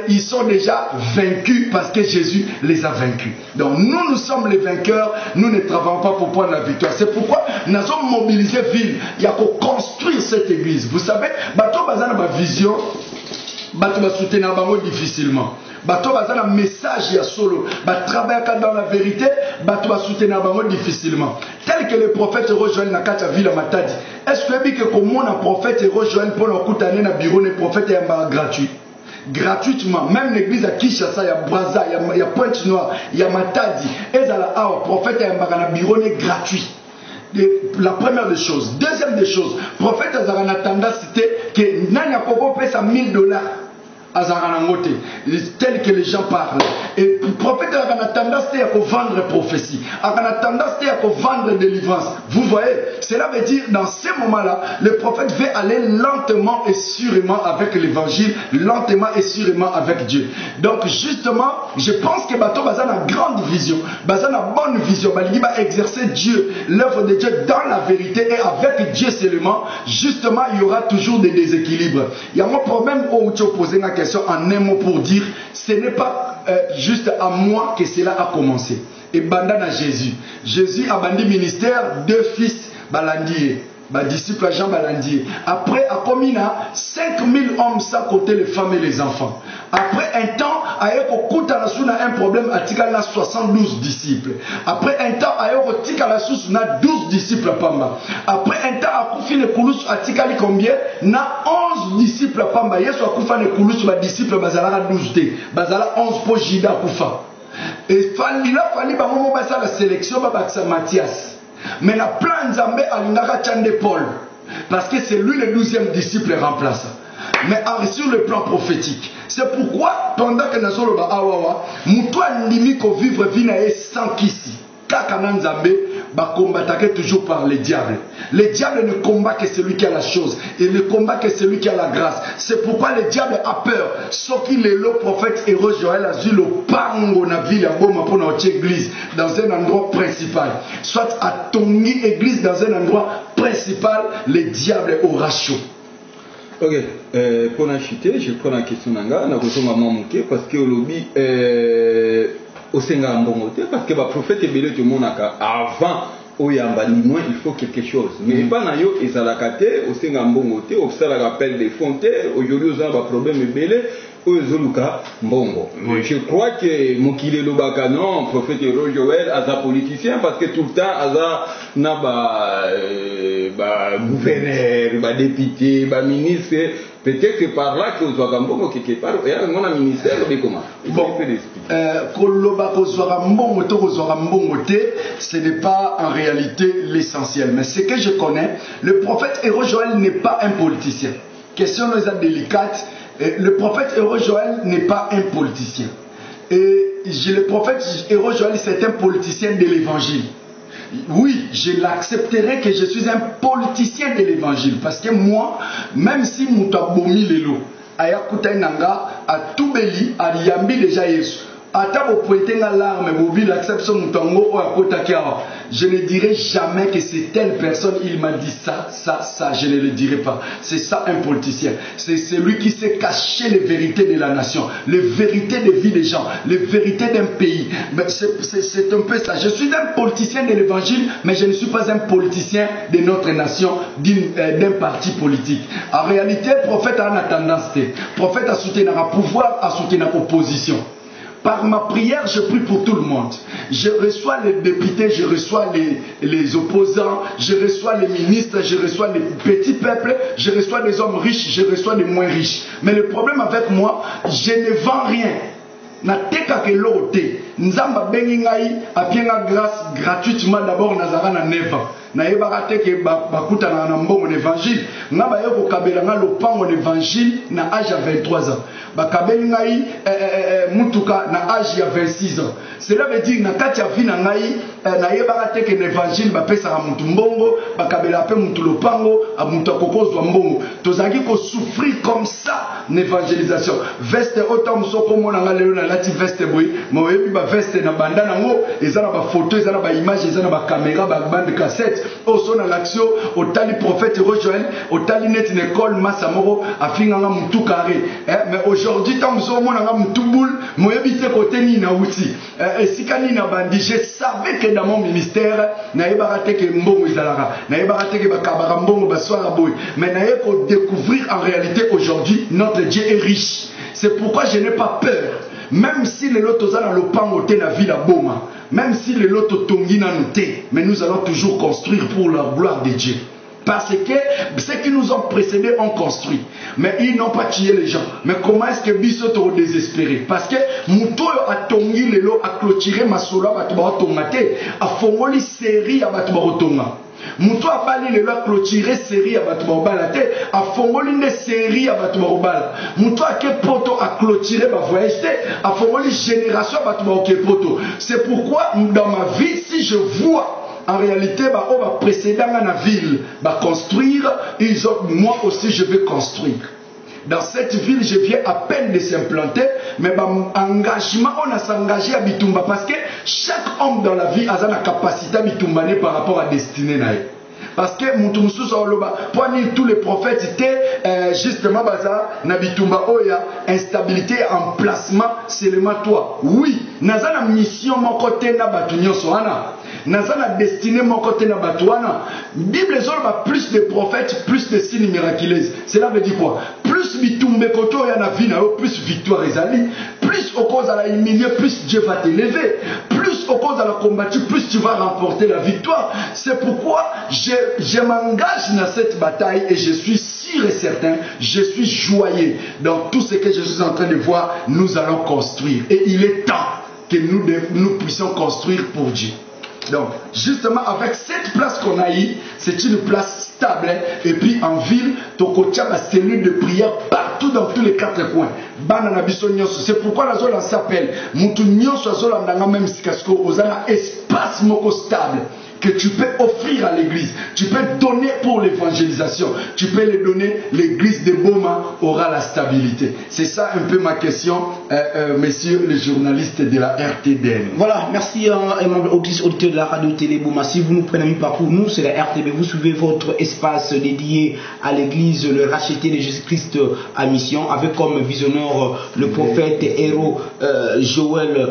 ils sont déjà vaincus parce que Jésus les a vaincus. Donc nous sommes les vainqueurs, nous ne travaillons pas pour prendre la victoire. C'est pourquoi nous avons mobilisé ville. Il y a pour construire cette église. Vous savez, bateau bazana ba vision, bateau ba soutenir bango difficilement. Bateau bazana message ya solo, ba travailler dans la vérité, bateau ba soutenir bango difficilement. Tel que le prophète rejoint Nakata Ville Matadi. Est-ce que comme un prophète rejoint pour le coup na bureau le prophète est gratuit? gratuitement. Même l'église à Kinshasa, il y a Brazza, il y a Pointe-Noire, il y a Matadi. Et le prophète a un bureau gratuit. La première des choses. Deuxième des choses, le prophète a tendance c'était que Nanya Koko paie ça $1000 tel que les gens parlent. Et le prophète a tendance à vendre prophétie, a tendance à vendre délivrance. Vous voyez, cela veut dire dans ces moments-là, le prophète veut aller lentement et sûrement avec l'évangile, lentement et sûrement avec Dieu. Donc justement, je pense que Bato Bazan a une grande vision, Bazan a une bonne vision, il va exercer Dieu, l'œuvre de Dieu dans la vérité et avec Dieu seulement. Justement, il y aura toujours des déséquilibres. Il y a un problème où tu as posé la question en un mot pour dire, ce n'est pas juste à moi que cela a commencé. Et bandana Jésus. Jésus a bandi ministère, 2 fils balandier. Disciple Jean Balandier. Après, à Komina, 5000 hommes sans côté les femmes et les enfants. Après un temps, Ayeko Koutanasuna a un problème, à Tikala 72 disciples. Après un temps, Ayeko Tikalasus na 12 disciples à Pamba. Après un temps, à Koufine Koulous a Tikali combien? Na 11 disciples à Pamba. Yesu a Koufane Koulous, ma disciple Bazalara 12 T. Bazala 11 pour Jida Koufa. Et il a fallu la sélection de Matthias. Mais la plan Nzambe alingaka Tchande Paul. Parce que c'est lui le 12e disciple remplaçant. Mais sur le plan prophétique. C'est pourquoi, pendant que nous sommes Awawa, Moutoua Ndimiko vivre vinae sans kisi. Kakana Nzambe, combattre toujours par le diable. Le diable ne combat que celui qui a la chose. Il ne combat que celui qui a la grâce. C'est pourquoi le diable a peur. Sauf qu'il est le prophète héros Joël a vu le pango na ville à Boma pour notre église dans un endroit principal. Soit à Tongi église dans un endroit principal, le diable aura chaud. Ok, pour n'acheter, je prends la question d'Anga, on a besoin de manquer parce que au lobby, au Sénat parce que le prophète est belé tout le monde avant. Il faut quelque chose. Mais pas na yo ezalakate au Sénat mbongote, au ça rappel des fontaines, aujourd'hui on a un problème belé. Je crois que Mokile Lobaka, non, prophète Joël, as un politicien parce que tout le temps, n'a gouverneur, député, ministre, peut-être que par là, que vous avez quelque part, et mon ministère, comment? Bon, ce n'est pas en réalité l'essentiel. Mais ce que je connais, le prophète Héros Joël n'est pas un politicien. Question délicate. Le prophète Héros Joël n'est pas un politicien. Le prophète Héros Joël, c'est un politicien de l'évangile. Oui, je l'accepterai que je suis un politicien de l'évangile. Parce que moi, même si Moutabomi Lelo, Ayakuta Nanga, à Toubeli, à Yambi déjà Yesu, je ne dirai jamais que c'est telle personne, il m'a dit ça, je ne le dirai pas. C'est ça un politicien. C'est celui qui sait cacher les vérités de la nation, les vérités de vie des gens, les vérités d'un pays. C'est un peu ça. Je suis un politicien de l'évangile, mais je ne suis pas un politicien de notre nation, d'un parti politique. En réalité, le prophète a une tendance. Le prophète a soutenu le pouvoir, a soutenu l'opposition. Par ma prière, je prie pour tout le monde. Je reçois les députés, je reçois les opposants, je reçois les ministres, je reçois les petits peuples, je reçois des hommes riches, je reçois des moins riches. Mais le problème avec moi, je ne vends rien. Na teka ke lote nzamba bengi ngai apienga grâce gratuitement d'abord nazara na neva na yebaka te ke bakuta na mbongo l'évangile nga ba yoko kabela nga lopango l'évangile na âge à 23 ans bakabeli ngai mutuka na âge à 26 ans. Cela veut dire na kati ya vie na ngai na yebaka te ke l'évangile ba pesa mutu mbongo bakabela pe mutu lopango a mutu kokozwa mbongo tozaki ko souffrir comme ça l'évangélisation veste autant soko mona nga lelo na lati veste boy mo yebi ba veste na banda nango ezana ba photo ezana ba image ezana ba caméra ba bande cassette au son à l'action au tali prophète Héros Joël au tali net une école masamoro afinga nga mutu carré mais aujourd'hui tant so mona nga mutu boule mo yebi te côté ni na outi esikani na bandi je savais que dans mon ministère na yebaka te ke mbongo ezalaka na yebaka te ke ba kabara mbongo ba soara boy mais na yeko découvrir en réalité aujourd'hui notre Dieu est riche. C'est pourquoi je n'ai pas peur. Même si les lotos dans le pangoté la ville à Boma, même si les lotos tongi na noté, mais nous allons toujours construire pour la gloire de Dieu. Parce que ceux qui nous ont précédés ont construit. Mais ils n'ont pas tué les gens. Mais comment est-ce que Bisso est désespéré? Parce que Mouto a tongi le lot, a clôturé ma sola, a fongoli série à Batoubarotonga. Mouto a bali le lot, a clôturé série à Batoubarobala, a fongoli une série à Batoubarobala. Mouto a que poto a clôturé ma voyage, a fongoli génération à Batoubarokepoto. C'est pourquoi dans ma vie, si je vois en réalité, on va précéder dans la ville, va construire, moi aussi je vais construire. Dans cette ville, je viens à peine de s'implanter, mais engagement, on a s'engagé à Bitumba parce que chaque homme dans la vie a la capacité à Bitumba par rapport à destinée. Parce que tous les prophètes étaient justement Nabitumba Oya, instabilité, emplacement, seulement toi. Oui, naza na mission mon côté na batunyo soana. Naza na destinée mon côté na batuana. Bible a plus de prophètes, plus de signes miraculeux. Cela veut dire quoi? Plus Bitumbe koto ya na vie plus victoire ezali. Plus au cause à la humilier, plus Dieu va t'élever. Plus au cause à la combattre, plus tu vas remporter la victoire. C'est pourquoi je m'engage dans cette bataille et je suis sûr et certain, je suis joyeux dans tout ce que je suis en train de voir. Nous allons construire et il est temps que nous puissions construire pour Dieu. Donc, justement, avec cette place qu'on a eue, c'est une place stable. Et puis, en ville, Tokotia a cellule de prière partout dans tous les 4 coins. C'est pourquoi la zone s'appelle Moutounion, soit zone même Sikasko, aux espace moko stable que tu peux offrir à l'église. Tu peux donner pour l'évangélisation. Tu peux les donner. L'église de Boma aura la stabilité. C'est ça un peu ma question, messieurs les journalistes de la RTBN. Voilà, merci auditeurs de la radio télé Boma. Si vous nous prenez un parcours, nous c'est la RTB. Vous suivez votre espace dédié à l'église, le racheté de Jésus-Christ à mission, avec comme visionneur le prophète héros Joël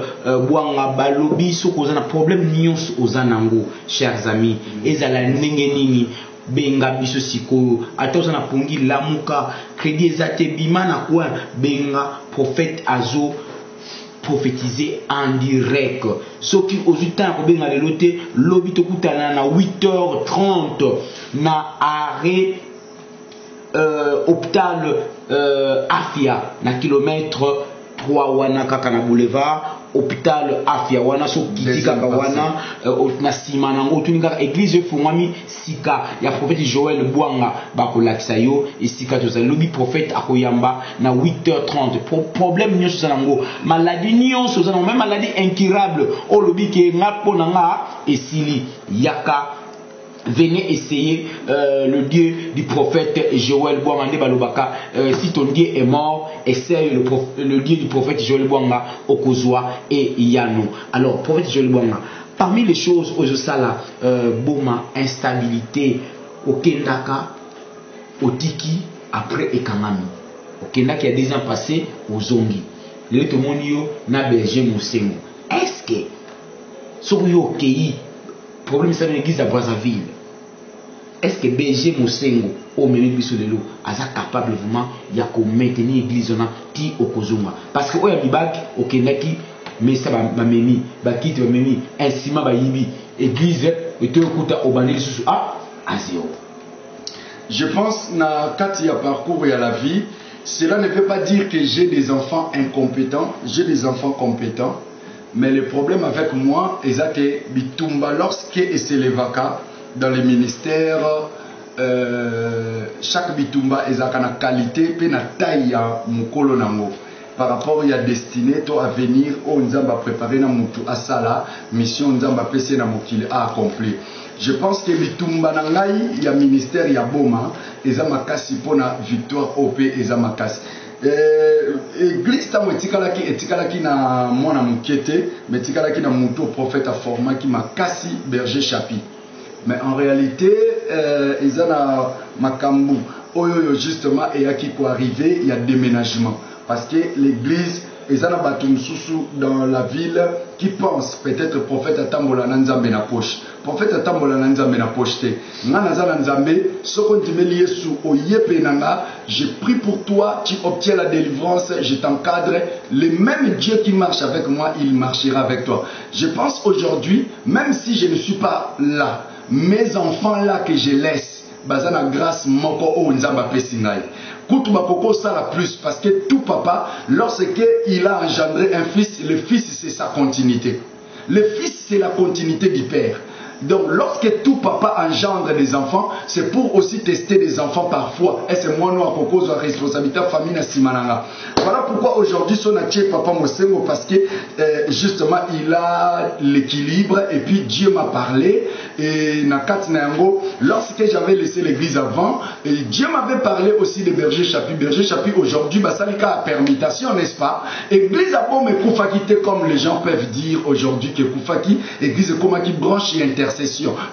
Bouanga Balobi. Ce qu'on a un problème nions aux Anango. Chers amis, ezala ndenge nini benga biso sikoyo atoza na pongi lamuka crédit ezate bima na kwa benga prophète azo prophétiser en direct soki ozuta ko benga lelo te lobi tokutana na 8h30 na arrêt hôpital Afia na kilomètre 3 wana kaka na boulevard hôpital Afia wana so kitika wana na sima nango tuninga église fungwami sika ya prophète Joël Bouanga bakolakisa yo esika toza lobi prophète akoyamba na 8h30 problème nyonso za nango maladie nyonso za nango même maladie incurable o lobi ke ngapo nanga esili yaka. Venez essayer le Dieu du prophète Joël Bouanga Balobaka. Si ton Dieu est mort, essaye le Dieu du prophète Joël Bouanga Okozwa et Yano. Alors, prophète Joël Bouanga, parmi les choses aux Osala, Boma, instabilité, au Kendaka, au Tiki, après Ekamami. Au Kendaka, il y a 10 ans passés, au Zongi. Le Tomonio, na berger Moussengo. Est-ce que, sur yo Kei, problème c'est l'église à Brazzaville. Est-ce que BG Moussengo au même biso de l'eau est capable vraiment de maintenir l'église ti okozonga parce que oya bibak au Kenaki mais ça va memi ba kiti ba memi insima ba yibi église était okuta obandeli susu à zéro. Je pense na kati ya parcours ya la vie, cela ne veut pas dire que j'ai des enfants incompétents, j'ai des enfants compétents. Mais le problème avec moi, c'est que Bitumba, lorsque c'est les vacas dans les ministères, chaque Bitumba est à la qualité et la taille mukolo nango. Par rapport à la destinée, à venir, on va préparer à Sala, mission on va passer na mokili à accomplir. Je pense que Bitumba nangai, il y a ministère, il y a Boma, et ça m'a cassé pour la victoire OP et ça m'a cassé. Église tango etikalaki na mwana mukete mais etikalaki na muto prophète a format qui m'a kasi berger chapi mais en réalité ezana makambu oyo justement et à qui quoi arriver il y a déménagement parce que l'église ezana batu mususu dans la ville qui pense peut-être prophète atambola na nzambe na poche prophète atambola na nzambe na poche te nga nazala nzambe soko ntimeli Yesu oyepe nanga je prie pour toi tu obtiens la délivrance je t'encadre le même Dieu qui marche avec moi il marchera avec toi. Je pense aujourd'hui même si je ne suis pas là mes enfants là que je laisse bazana grâce moko o nzamba pesingai. Kutu bakoko ça la plus parce que tout papa lorsque il a engendré un fils, le fils c'est sa continuité. Le fils c'est la continuité du père. Donc lorsque tout papa engendre des enfants, c'est pour aussi tester des enfants parfois. Et c'est moi nous à cause de la responsabilité famille na simananga. Voilà pourquoi aujourd'hui son attié papa Mosengo parce que justement il a l'équilibre et puis Dieu m'a parlé et Nakat Nango lorsque j'avais laissé l'église avant et Dieu m'avait parlé aussi de Berger Chapi. Berger Chapi aujourd'hui basalika a permutation n'est-ce pas? Église a bon mais Koufakité comme les gens peuvent dire aujourd'hui que Koufaki église comme qui branche et intercession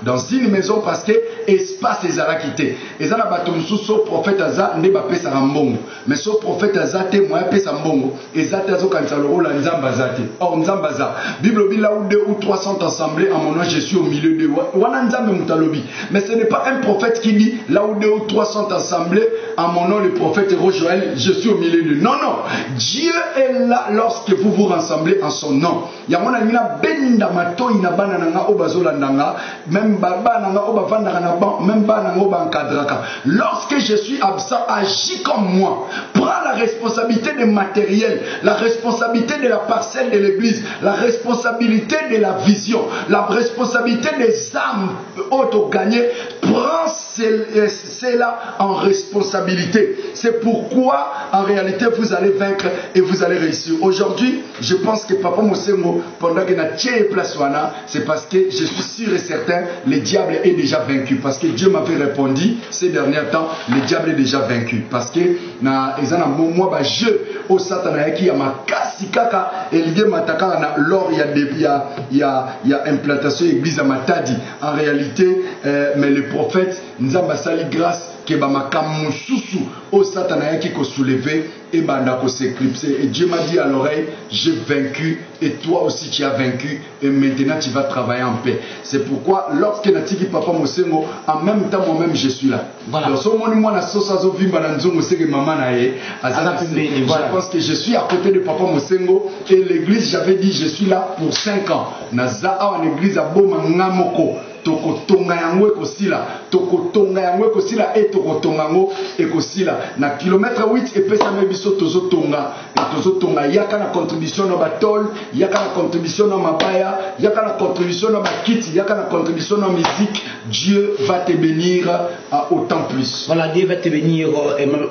dans une maison parce que espace les a quitté. Et ça la batom sous prophète Aza ne ba pesa mbongo. Mais ce prophète Aza te moyen pesa mbongo. Et ça tazo quand ça le rôle nzamba zate. Or nzamba za. Bible dit là où 2 ou 3 sont assemblés en mon nom je suis au milieu de wana nzambe mutalobi. Mais ce n'est pas un prophète qui dit là où 2 ou 3 sont assemblés en mon nom le prophète Héros Joël je suis au milieu de. Non non. Dieu est là lorsque vous vous rassemblez en son nom. Ya mona mina benda mato ina bana nanga obazola ndanga. Même baba nanga oba vanda na ban même ba nanga oba encadraka. Lorsque je suis absent, agis comme moi. Prends la responsabilité des matériels, la responsabilité de la parcelle de l'église, la responsabilité de la vision, la responsabilité des âmes auto-gagnées. Prends cela en responsabilité. C'est pourquoi en réalité vous allez vaincre et vous allez réussir. Aujourd'hui, je pense que Papa Mosengo, pendant que na tient place wana, c'est parce que je suis sûr et certain, le diable est déjà vaincu. Parce que Dieu m'avait répondu ces derniers temps, le diable est déjà vaincu. Parce que na ezana moi ba jeu au satana qui a ma kasi kaka et l'idée mataka na lors il y a implantation église à Matadi. En réalité, mais le prophète Nzamba sali grâce que bamakamu susu au satana qui ko soulever et banda ko s'éclipser. Et Dieu m'a dit à l'oreille, j'ai vaincu et toi aussi tu as vaincu et maintenant tu vas travailler en paix. C'est pourquoi lorsque natiki papa Mosengo en même temps moi-même je suis là. Voilà. Donc so moni moi na sosa zo vimba na nzongo seke mama na ye azana je pense que je suis à côté de papa Mosengo et l'église j'avais dit je suis là pour 5 ans. Na za en église a boma ngamoko tokotonga yango ekosila tokotonga yango ekosila et tokotonga yango ekosila na kilomètre 8 epesa mebiso tozotonga yaka na contribution na batol yaka na contribution na mabaya yaka na contribution na bakiti yaka na contribution na musique. Dieu va te bénir à autant plus. Voilà, Dieu va te bénir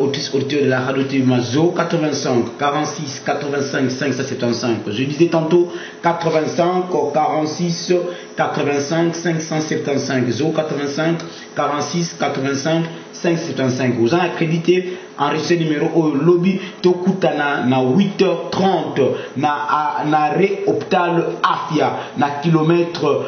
auditeur de la radio Mazo 85 46 85 575. Je disais tantôt 85 46 85 575 085 46 85 575. Vous en accrédité enregistré numéro au lobby Tokutana na 8h30 na Réhôpital Afia na kilomètre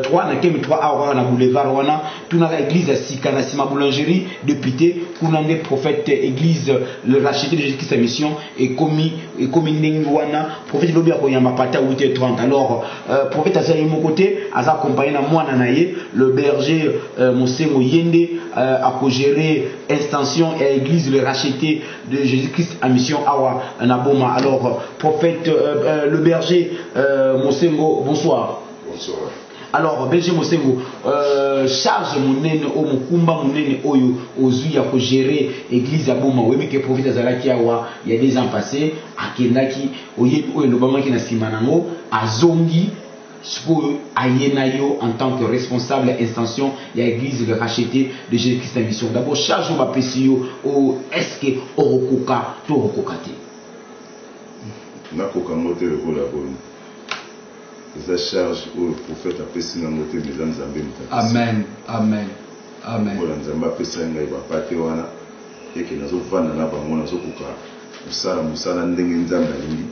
3 na km 3 à na boulevard wana tuna église à Sika na sima boulangerie député kunande prophète église le racheté de Jésus-Christ sa mission et commis wana prophète lobby a koyamba pata 8h30. Alors prophète à mon côté a accompagné na mwana naye le berger Mosengo Yende a gérer extension et église le racheté de Jésus-Christ à mission awa naboma. Alors prophète le berger Mosengo, bonsoir. Bonsoir. Alors berger Mosengo, charge monene o mukumba monene oyo ozui ya ko gérer église à boma webi ke prophète azalaki awa il y a des ans passés akendaki oyebi oyo lobama ki na simanango azongi en tant que responsable extension il y a l'église le racheté de Jésus-Christ en mission. D'abord charge au bapesio au est-ce que orokoka to orokokate nakoka mote le kolaboni eza charge au prophète apesi na mote mesdames nzambe mutakisi. Amen amen amen. Kola nzambe apesi ngai bapate wana eke nazovanda na bango nazokoka musala ndenge nzambe alingi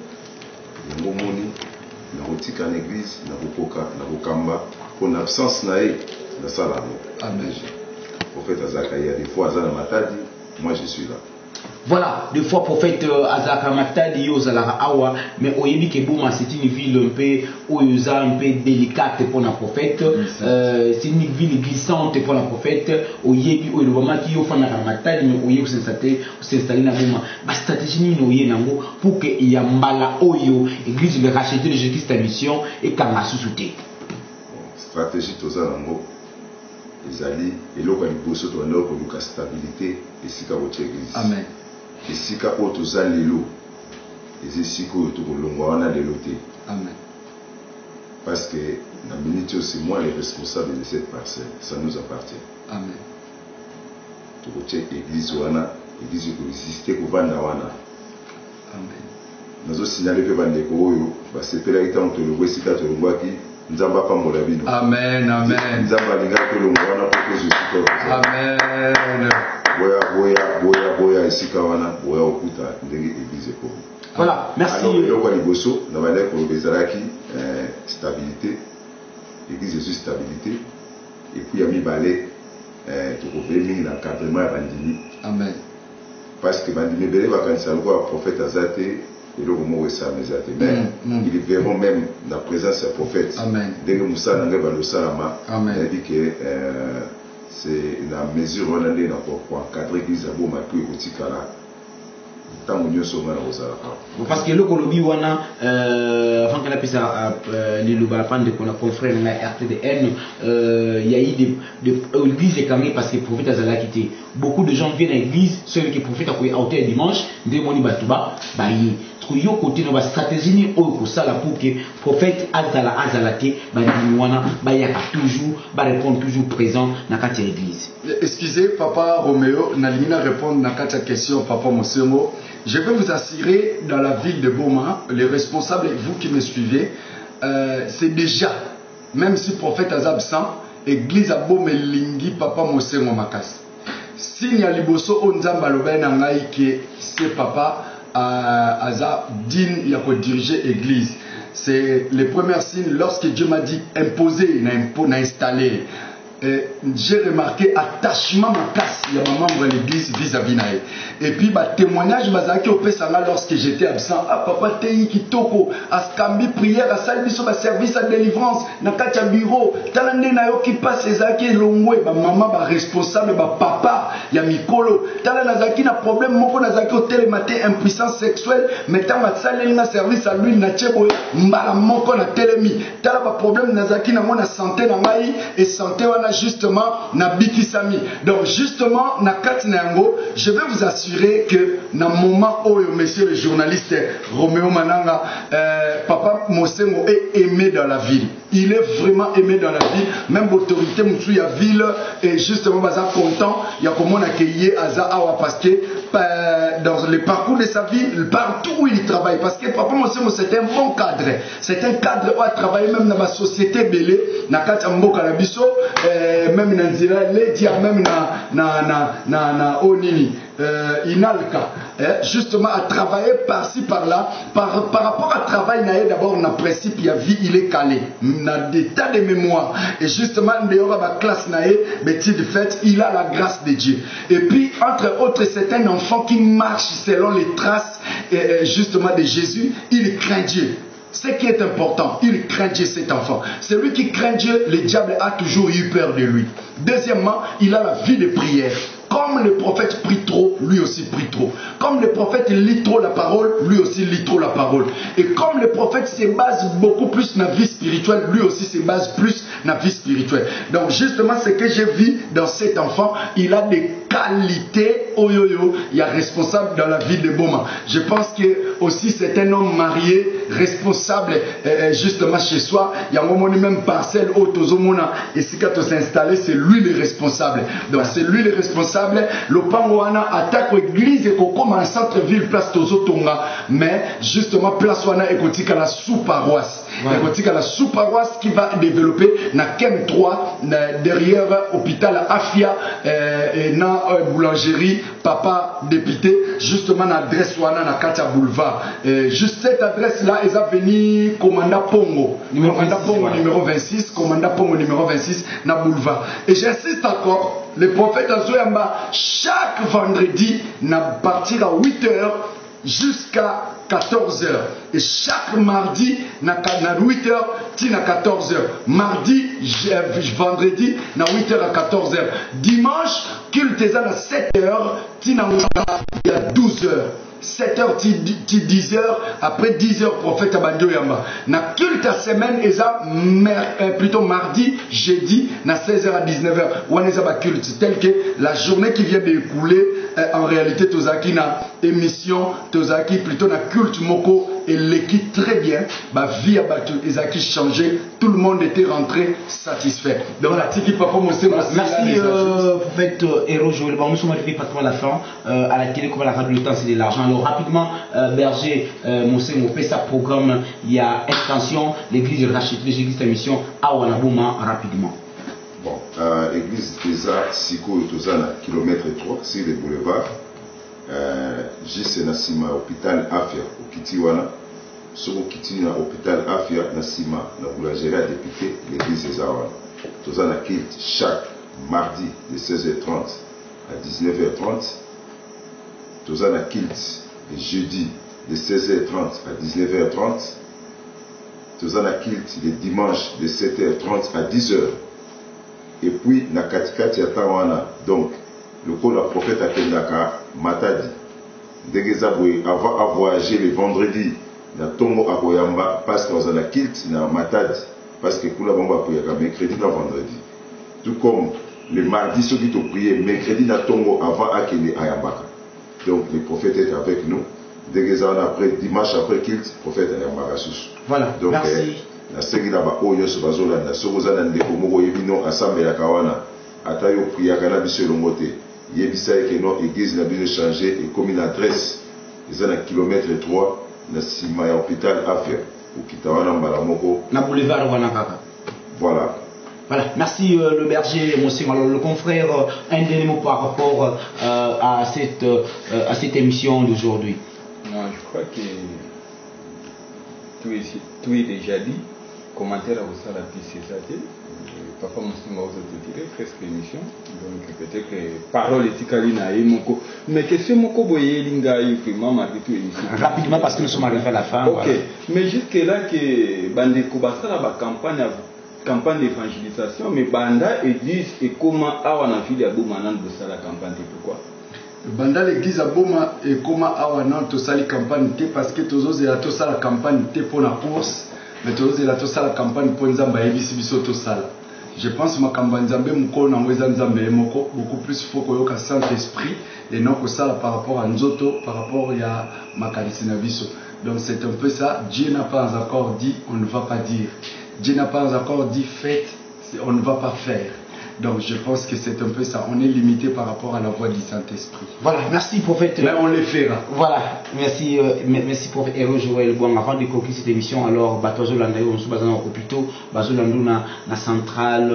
yango moni na kotika na église na kokoka na kokamba pour absence na ye na sala yango. Amen. Prophète Azaka il y a des fois azana matadi moi je suis là. Voilà, des fois prophète Azaka Matadi Yozala Awa, mais oyebi ke Boma c'est une ville un peu oyoza un peu délicate pour la prophète. C'est une ville glissante pour la prophète. Oyebi oyobama ki yofana ka Matadi mais oyebi s'installer na Boma. Ba stratégie ni oye nango pour que yambala oyo église le racheter de Jésus-Christ ta mission et kanga susute. Stratégie toza nango ezali eloko ya liboso tobanda koluka stabilité esika kotia église. Amen. Esika oyo toza lelo eza esika oyo tokolongwa wana lelo te. Amen. Parce que la minute c'est moi le responsable de cette parcelle, ça nous appartient. Amen. Tokotia église wana, église ekosiste kovanda wana. Amen. Nazo signaler pe bandeko oyo basepelaki ntango tolongwa esika tolongwaki nzambe apambola bino. Amen. Amen. Nzambe alingaki tolongwa wana po tozwa esika. Amen. boya esika wana boya okuta ndenge église ekomi. Voilà, merci. Alors eloko ya liboso na bandeko koloba ezalaki stabilité, église ezwi stabilité, et puis ya mibale tokobe mingi na encadrement ya bandimi. Amen. Parce que bandimi ebele bakanisa lokola prophète aza te eloko moko esala eza te, mais ils verront même la présence ya prophète ndenge mosala na ngai balosalama. Nayebi ke c'est la mesure wana nde na koencadre église ya boma po ekotikala ntango nyonso nga na kozalaka. Parce que le Colombie wana avant qu'elle puisse les lubapans de mon confrère na RTDN, il y a eu des églises écamées parce que le prophète a quitté. Beaucoup de gens viennent à l'église, ceux qui prophètent à quoi auteur dimanche, de moni batuba, bayi. Trouyo côté de la stratégie ni au pour ça la pour que prophète azalate bandini wana bayaka toujours ba répondre toujours présent na kati ya église. Excusez papa Roméo, nalimina répondre na kati ya question papa Mosengo. Je peux vous assurer dans la ville de Boma, les responsables et vous qui me suivez, c'est déjà même si prophète est absent, église à Boma lingi papa Mosengo makas. Signe liboso onzamba lobena ngai ke c'est papa Aza digne ya ko diriger église. C'est le premier signe lorsque Dieu m'a dit imposer, n'a installé. J'ai remarqué attachement ma casse il y a maman de l'église vis-à-vis nae. Et puis bah témoignage bazaki au pesanga lorsque j'étais absent. Ah papa tei kitoko askambi prière à salle biso ba service à délivrance na katia bureau talande na yo qui passe ezaki longwe ba maman ba responsable ba papa ya mikolo tala nazaki na problème moko nazaki au télématé impuissance sexuelle mettant ma salle na service à lui na chebo mbala moko na télémi tala ba problème nazaki na mona santé na ngai et santé wana justement na bikisami. Donc justement na kati na yango je vais vous assurer que na moment où monsieur le journaliste Roméo Mananga papa Mosengo est aimé dans la ville. Il est vraiment aimé dans la ville. Même l'autorité Moussou ya ville et justement baza content il y a comment accueillir Aza Awa parce que dans le parcours de sa vie partout où il travaille parce que papa Mosengo c'est un bon cadre. C'est un cadre où il travaille même dans la société belé na kati mboka na biso même na nzira ledia même na onini inalka justement à travailler par-ci par-là par rapport à travail naé d'abord na principe il y a vie il est calé na des tas de mémoire et justement dehors ma classe naé métier de fait il a la grâce de Dieu et puis entre autres c'est un enfant qui marche selon les traces justement de Jésus. Il craint Dieu. Ce qui est important, il craint Dieu cet enfant. Celui qui craint Dieu, le diable a toujours eu peur de lui. Deuxièmement, il a la vie de prière. Comme le prophète prie trop, lui aussi prie trop. Comme le prophète lit trop la parole, lui aussi lit trop la parole. Et comme le prophète se base beaucoup plus dans la vie spirituelle, lui aussi se base plus dans la vie spirituelle. Donc justement, ce que j'ai vu dans cet enfant, il a des qualités, il y a responsable dans la vie de Boma. Je pense que aussi c'est un homme marié, responsable justement chez soi. Il y a un moment même parcelle autozomona et si quand on s'installe, c'est lui le responsable. Donc c'est lui le responsable. Le Pangouana attaque l'église et comme un centre-ville place Tozotonga, mais justement place Wana et Kotika la sous-paroisse. Et Kotika la sous-paroisse qui va développer na Kem 3 derrière hôpital Afia et na boulangerie Papa député justement na adresse Wana na Katia Boulevard. Juste cette adresse là ils ont venu commandant Pongo numéro 26 commandant Pongo numéro 26 na Boulevard. Et j'insiste encore. Le prophète Azoyamba, chaque vendredi, n'a partir à 8h jusqu'à 14h. Et chaque mardi, n'a 8h, tina 14h. Mardi, vendredi, n'a 8h à 14h. Dimanche, culte à 7h, tina à 12h. 7h ti 10h après 10h prophète abandi yamba na culte à semaine eza plutôt mardi jeudi na 16h à 19h on eza ba culte tel que la journée qui vient d'écouler en réalité tozaki na émission tozaki plutôt na culte moko et l'équipe très bien ba vie a battu ezaki changé tout le monde était rentré satisfait donc la tiki papa monsieur merci prophète Héros Joël. Bon, nous sommes arrivés pratiquement à la fin à la télé comme à la radio, le temps c'est de l'argent. Alors rapidement berger Monsé Mopé sa programme il y a extension l'église rachète l'église de mission à Wanabouma rapidement. Bon, l'église déjà Siko et Tozana kilomètre 3 sur le boulevard juste Nassima hôpital Afia au Kitiwana sur Kiti na hôpital Afia Nassima na boulangerie à député l'église Ezawana Tozana kilt chaque mardi de 16h30 à 19h30 Tozana kilt le jeudi de 16h30 à 19h30 Tozana kilt le dimanche de 7h30 à 10h et puis na katikati ya tawana donc le col la prophète akendaka matadi ndegeza boye avant à voyager le vendredi na tongo akoyamba parce que ozana kilt na matadi parce que kula bomba poyaka mercredi na vendredi tout comme le mardi ceux qui t'ont prié mercredi na tongo avant akende ayambaka donc le prophète est avec nous ndegeza après dimanche après kilt prophète ayambaka susu voilà donc merci na sengi na ba oyo so bazolanda so kozana ndeko moko yebino assemblée ya kawana ata yo priaka na biso elongo te yebisa eke no église na biso changer et comme une adresse eza na kilomètre 3 na sima ya hôpital Afia okita wana mbala moko na boulevard wana kaka voilà. Voilà, merci le berger, monsieur. Alors le confrère, un dernier mot par rapport à cette émission d'aujourd'hui. Non, je crois que tout est déjà dit. Commentaire à vous ça la piste c'est ça. Papa Moussim va vous tirer presque l'émission. Donc peut-être que parole est calina et moko. Mais que c'est moko boye linga et vraiment malgré tout émission. Rapidement parce que nous sommes arrivés à la fin. Ok. Voilà. Mais jusque là que bande kobasa la campagne d'évangélisation, mais banda église et comment awana fili abomanan de ça la campagne pourquoi? Banda l'église à Boma et comment awana to sali campagne parce que tous et la to sala campagne pour la course. Mais tous et la to sala campagne pour nzamba ebisi biso to sala. Je pense ma campagne nzambe mko na ngweza nzambe moko beaucoup plus faut koyoka Saint-Esprit et non que ça par rapport à nzoto par rapport à makalisi na biso. Donc c'est un peu ça, Dieu n'a pas encore dit, on ne va pas dire. Dieu n'a pas encore dit faites, on ne va pas faire. Donc je pense que c'est un peu ça. On est limité par rapport à la voix du Saint-Esprit. Voilà, merci prophète. Mais on les fera. Voilà, merci prophète Héros Joël. Bon, avant de conclure cette émission, alors, Batozo Landayo, on se base dans hôpitaux, Bazolandou na centrale,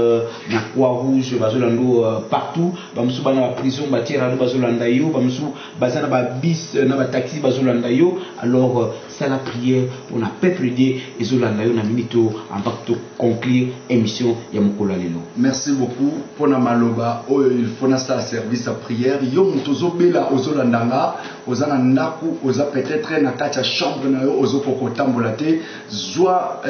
na Croix-Rouge, Bazolandou partout, Bamsou dans la prison, Batirado Bazolandayo, Bamsou Bazana Babis, na taxi Bazolandayo. Alors, c'est la prière, on a peuple lié, et Zolandayo na minito, on va conclure l'émission Yamokola Lelo. Merci beaucoup. Pour na maloba il faut na ça service à prière yo mutozo bela ozolandanga ozana ndaku oza peut-être na kati ya chambre na yo ozokoko tambola te zwa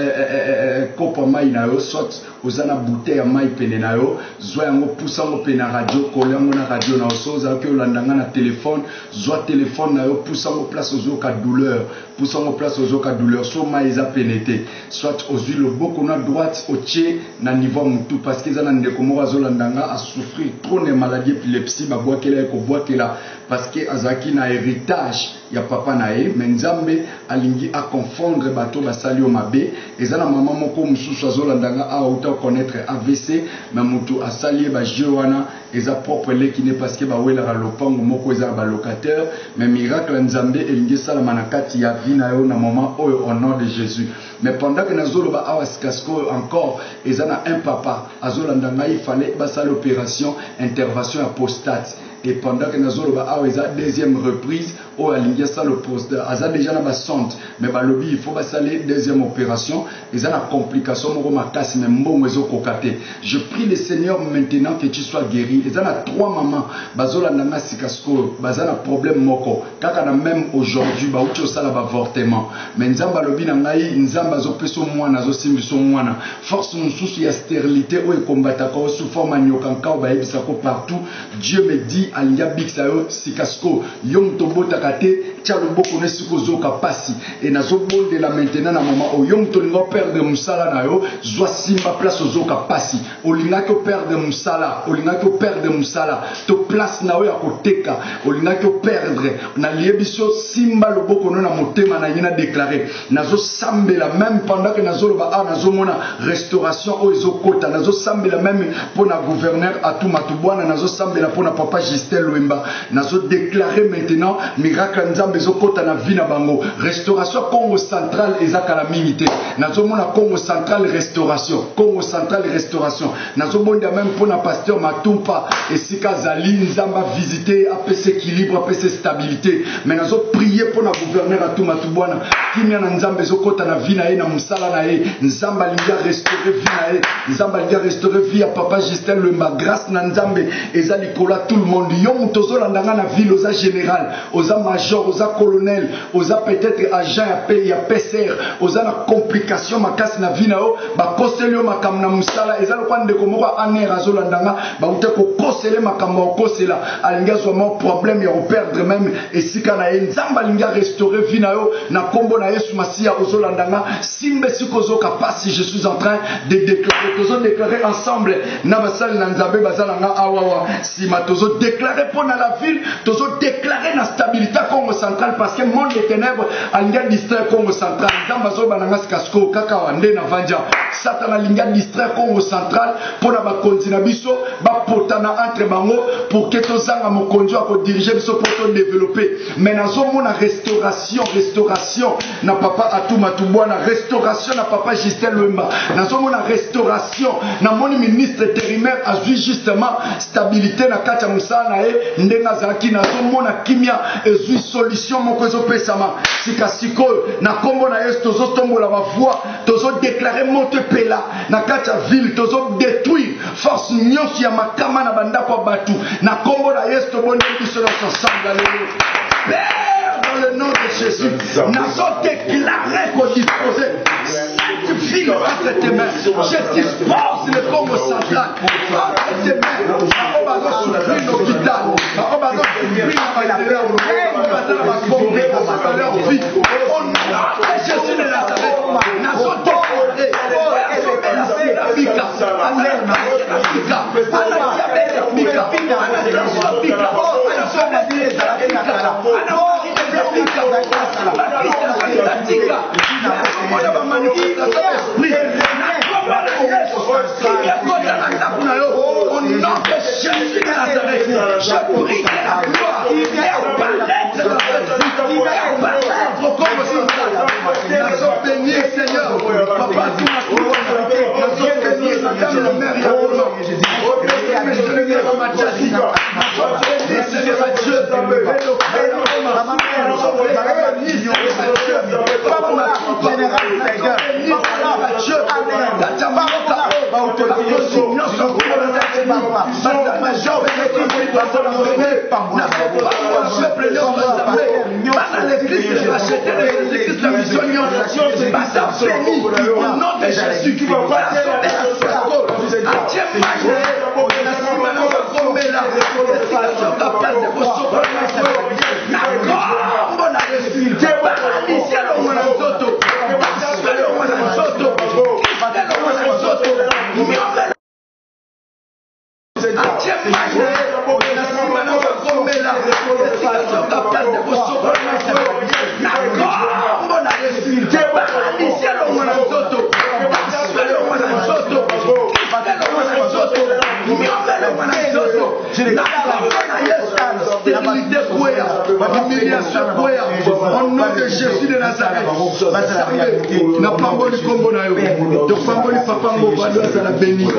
kopa mai na yo soit ozana bouteille ya mai pene na yo zwa yango pusa ngo pene na radio kolango na radio na osoza ke olandanga na téléphone zwa téléphone na yo pusa ngo place ozoka douleur pusa ngo place ozoka douleur so mai eza pene te soit ozwi loboko na droite otie na niveau mutu parce que ezana ndeko moko azolandanga a souffrir trop de maladies épilepsie babwakela ekobwakela parce que azaki na héritage ya papa na ye mais nzambe alingi a confondre bato basali o mabe ezana mama moko mususu azolandanga a autant connaître AVC mais mutu asali ba jewana eza propre leki ne parce que ba wela lopango moko eza ba locataire mais miracle nzambe elingi sala manakati ya vie na yo na moment au nom de Jésus mais pendant que nazoloba awaskasko encore ezana un papa azolandanga il fallait basa l'opération intervention apostate et pendant que nazoloba aweza deuxième reprise au alingia ça le poste aza déjà na basante mais balobi il faut basaler deuxième opération eza na complication moko makasi mais mbongo ezokokate je prie le Seigneur maintenant que tu sois guéri eza na trois mamans bazolandanga sikasko baza na problème moko kaka na même aujourd'hui ba uti osala ba avortement mais nzamba lobi na ngai nzamba azopesa mwana azosimbiso mwana force mususu ya stérilité o ekombataka sous forme nyoka nkao ba yebisako partout Dieu me dit soki alinga bikisa yo sikasko yo mtobota kate tia loboko ne siko zoka pasi et nazo bondela maintenant na moment o yo mtolinga perdre musala na yo zwa simba place zoka pasi olinga ko perdre musala to place na yo ya koteka olinga ko perdre na liebiso simba loboko no na motema na yina déclarer nazo sambela même pendant que nazo loba nazo mona restauration o ezokota nazo sambela même pour na gouverneur Atumatubwana nazo sambela pour na papa Justin Lwemba nazo déclarer maintenant miracle nzambe ezokota na vie na bango restauration Congo central ezakala mingi te nazo mona Congo central restauration nazo bonda même pour na pasteur Matumpa esika zali nzamba visiter apese équilibre apese stabilité mais nazo prier pour na gouverneur Atumatubwana kimia na nzambe ezokota na vie na ye na musala na ye nzamba linga restaurer vie na ye nzamba linga restaurer vie ya papa Justin Lwemba grâce na nzambe ezali kola tout le monde yo mutozo landanga na ville oza général oza major oza colonel oza peut-être agent ya PCR oza na complication makasi na vie na yo ba koselio makam na musala ezali kwa ndeko moko aner azolandanga ba ute ko kosele makambo okosela alinga zoma problème ya perdre même esika na ye nzamba linga restaurer vie na yo na kombo na Yesu Masia ozolandanga simbe sikozoka pasi je suis en train de déclarer ensemble na basali na nzambe bazalanga awawa sima tozo déclarer pour la ville tozo déclarer la stabilité Congo central parce que monde des ténèbres alinga distrait Congo central nzamba zo bananga skasko kaka wande na vanja satana linga distrait Congo central pour na bakonzi na biso ba potana entre bango pour que tozanga mokonjo ko diriger biso pour to développer mais nazo mona restauration na papa Atumatubwana restauration na papa Justin Lwemba nazo mona restauration na moni ministre intérimaire azui justement stabilité na kati ya musala na ye ndenga zaki nazo mona kimia ezui solution moko ezopesama sikasiko na kombo na Yesu tozo tombola ba voix tozo déclarer monte pela na kati ya ville tozo détruire force nyonso ya makama na bandako batu na kombo na Yesu toboni biso na ensemble dans le nom de Jésus, nous avons déclaré qu'on disposait sanctifie entre tes mains. Je dispose le Congo central entre tes mains. On va souffrir l'hôpital. On va souffrir la au nom de Jésus de Nazareth, nous avons déclaré au nom de Jésus de Nazareth, je prie que la gloire béni Seigneur, papa, tu m'as béni, madame la mère, au nom de Jésus qui va au nom de Jésus de Nazareth, n'a pas volé comme na yo, donc pas volé papa Ngobado ça la béni, n'a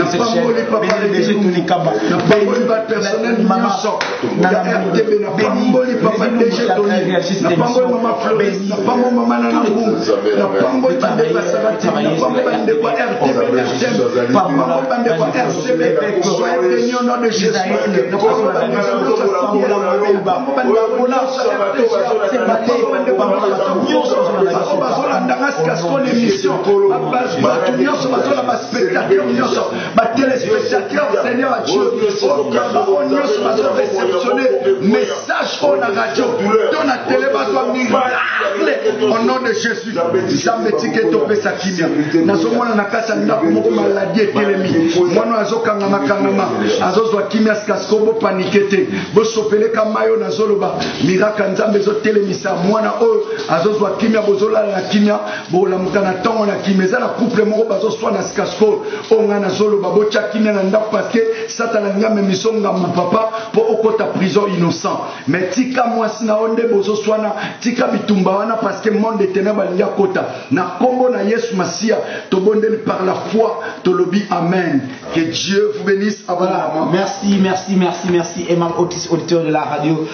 pas volé papa DG Kaba, n'a pas volé pas personnel nyonso, n'a RTB n'a pas volé papa DG Tony, n'a pas volé maman Florence, n'a pas volé maman Nanangou, n'a pas volé bande kwa Sabati, n'a pas volé bande kwa RTB, n'a pas volé bande kwa RCB, soyez bénis au nom de Jésus, n'a pas volé bande kwa Sabati, n'a pas volé bande kwa spectateurs nyonso ba téléspectateurs Seigneur à Dieu on nyonso ba réceptionner message on la radio dans la télé ba toi miracle au nom de Jésus jamais ticket to pesa kimia nazomona na kasa ndako moko maladie etelemi mwana azokanga makangama azozwa kimia skaskobo panikete bo sopeleka mayo nazoloba miracle nzambe zotelemisa mwana oyo azozwa kimia bozola na kimia bolamuka na tongo na kimia za na couple moko bazoswa na skasko onga nazoloba bocha kimia na ndako parce que satana ngame misonga mon papa po okota prison innocent mais tika mwasi na onde bozoswana tika bitumba wana parce que monde de ténèbres ya kota na kombo na Yesu Masia to bondel par la foi to lobi amen. Que Dieu vous bénisse abondamment. Merci aimable auditeur de la radio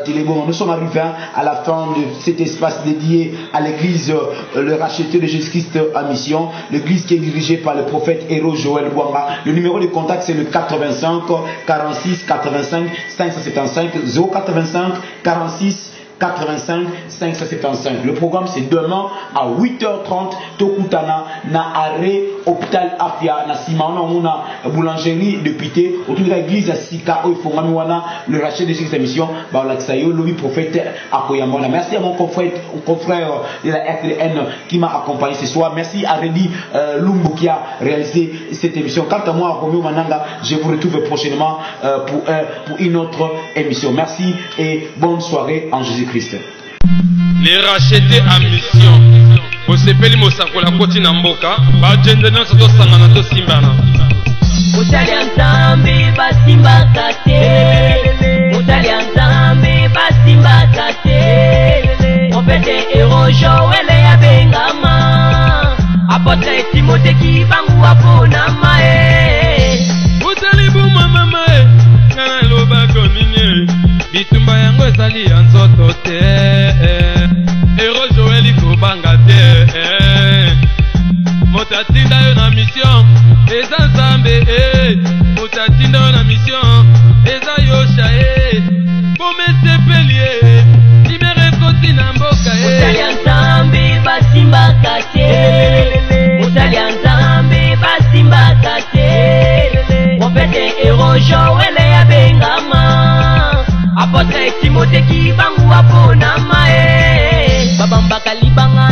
Télébon. Nous sommes arrivés à la fin de cet espace dédié à l'église le racheté de Jésus-Christ à mission, l'église qui est dirigée par le prophète héros Joël Bouanga. Le numéro de contact c'est le 85 46 85 575 085 46 85 575. Le programme c'est demain à 8h30 Tokutana na arrêt hôpital Afia na Simana mona boulangerie de Pité autour de l'église à Sika Oifongami wana le rachet de cette émission ba la Tsayo Louis prophète Akoyambona. Merci à mon confrère de la RTN qui m'a accompagné ce soir. Merci à Rédi Lumbu qui a réalisé cette émission. Quant à moi Romeo Mananga, je vous retrouve prochainement pour une autre émission. Merci et bonne soirée en Jésus-Christ. Les rachetés à mission. Osepeli mosakola koti na mboka ba jende na soto sangana to simbana. Mutalia nzambe basimba kate. Mutalia nzambe basimba kate. Prophète héros Joël ya bengama. Apôtre Timothée ki bangu apona mae. Mutali buma mama kana loba konine. Bitumba yango ezali ya nzoto te. Héros Joël ikobanga te. Motatinda yo na mission eza nzambe motatinda yo na mission eza yosha bomesepeli libere koti na mboka Mutalia nzambe basimba kate. Mutalia nzambe basimba kate. Prophète héros Joël ya bengama. Apôtre Timothée ki bangu apona mae. Babamba kalibanga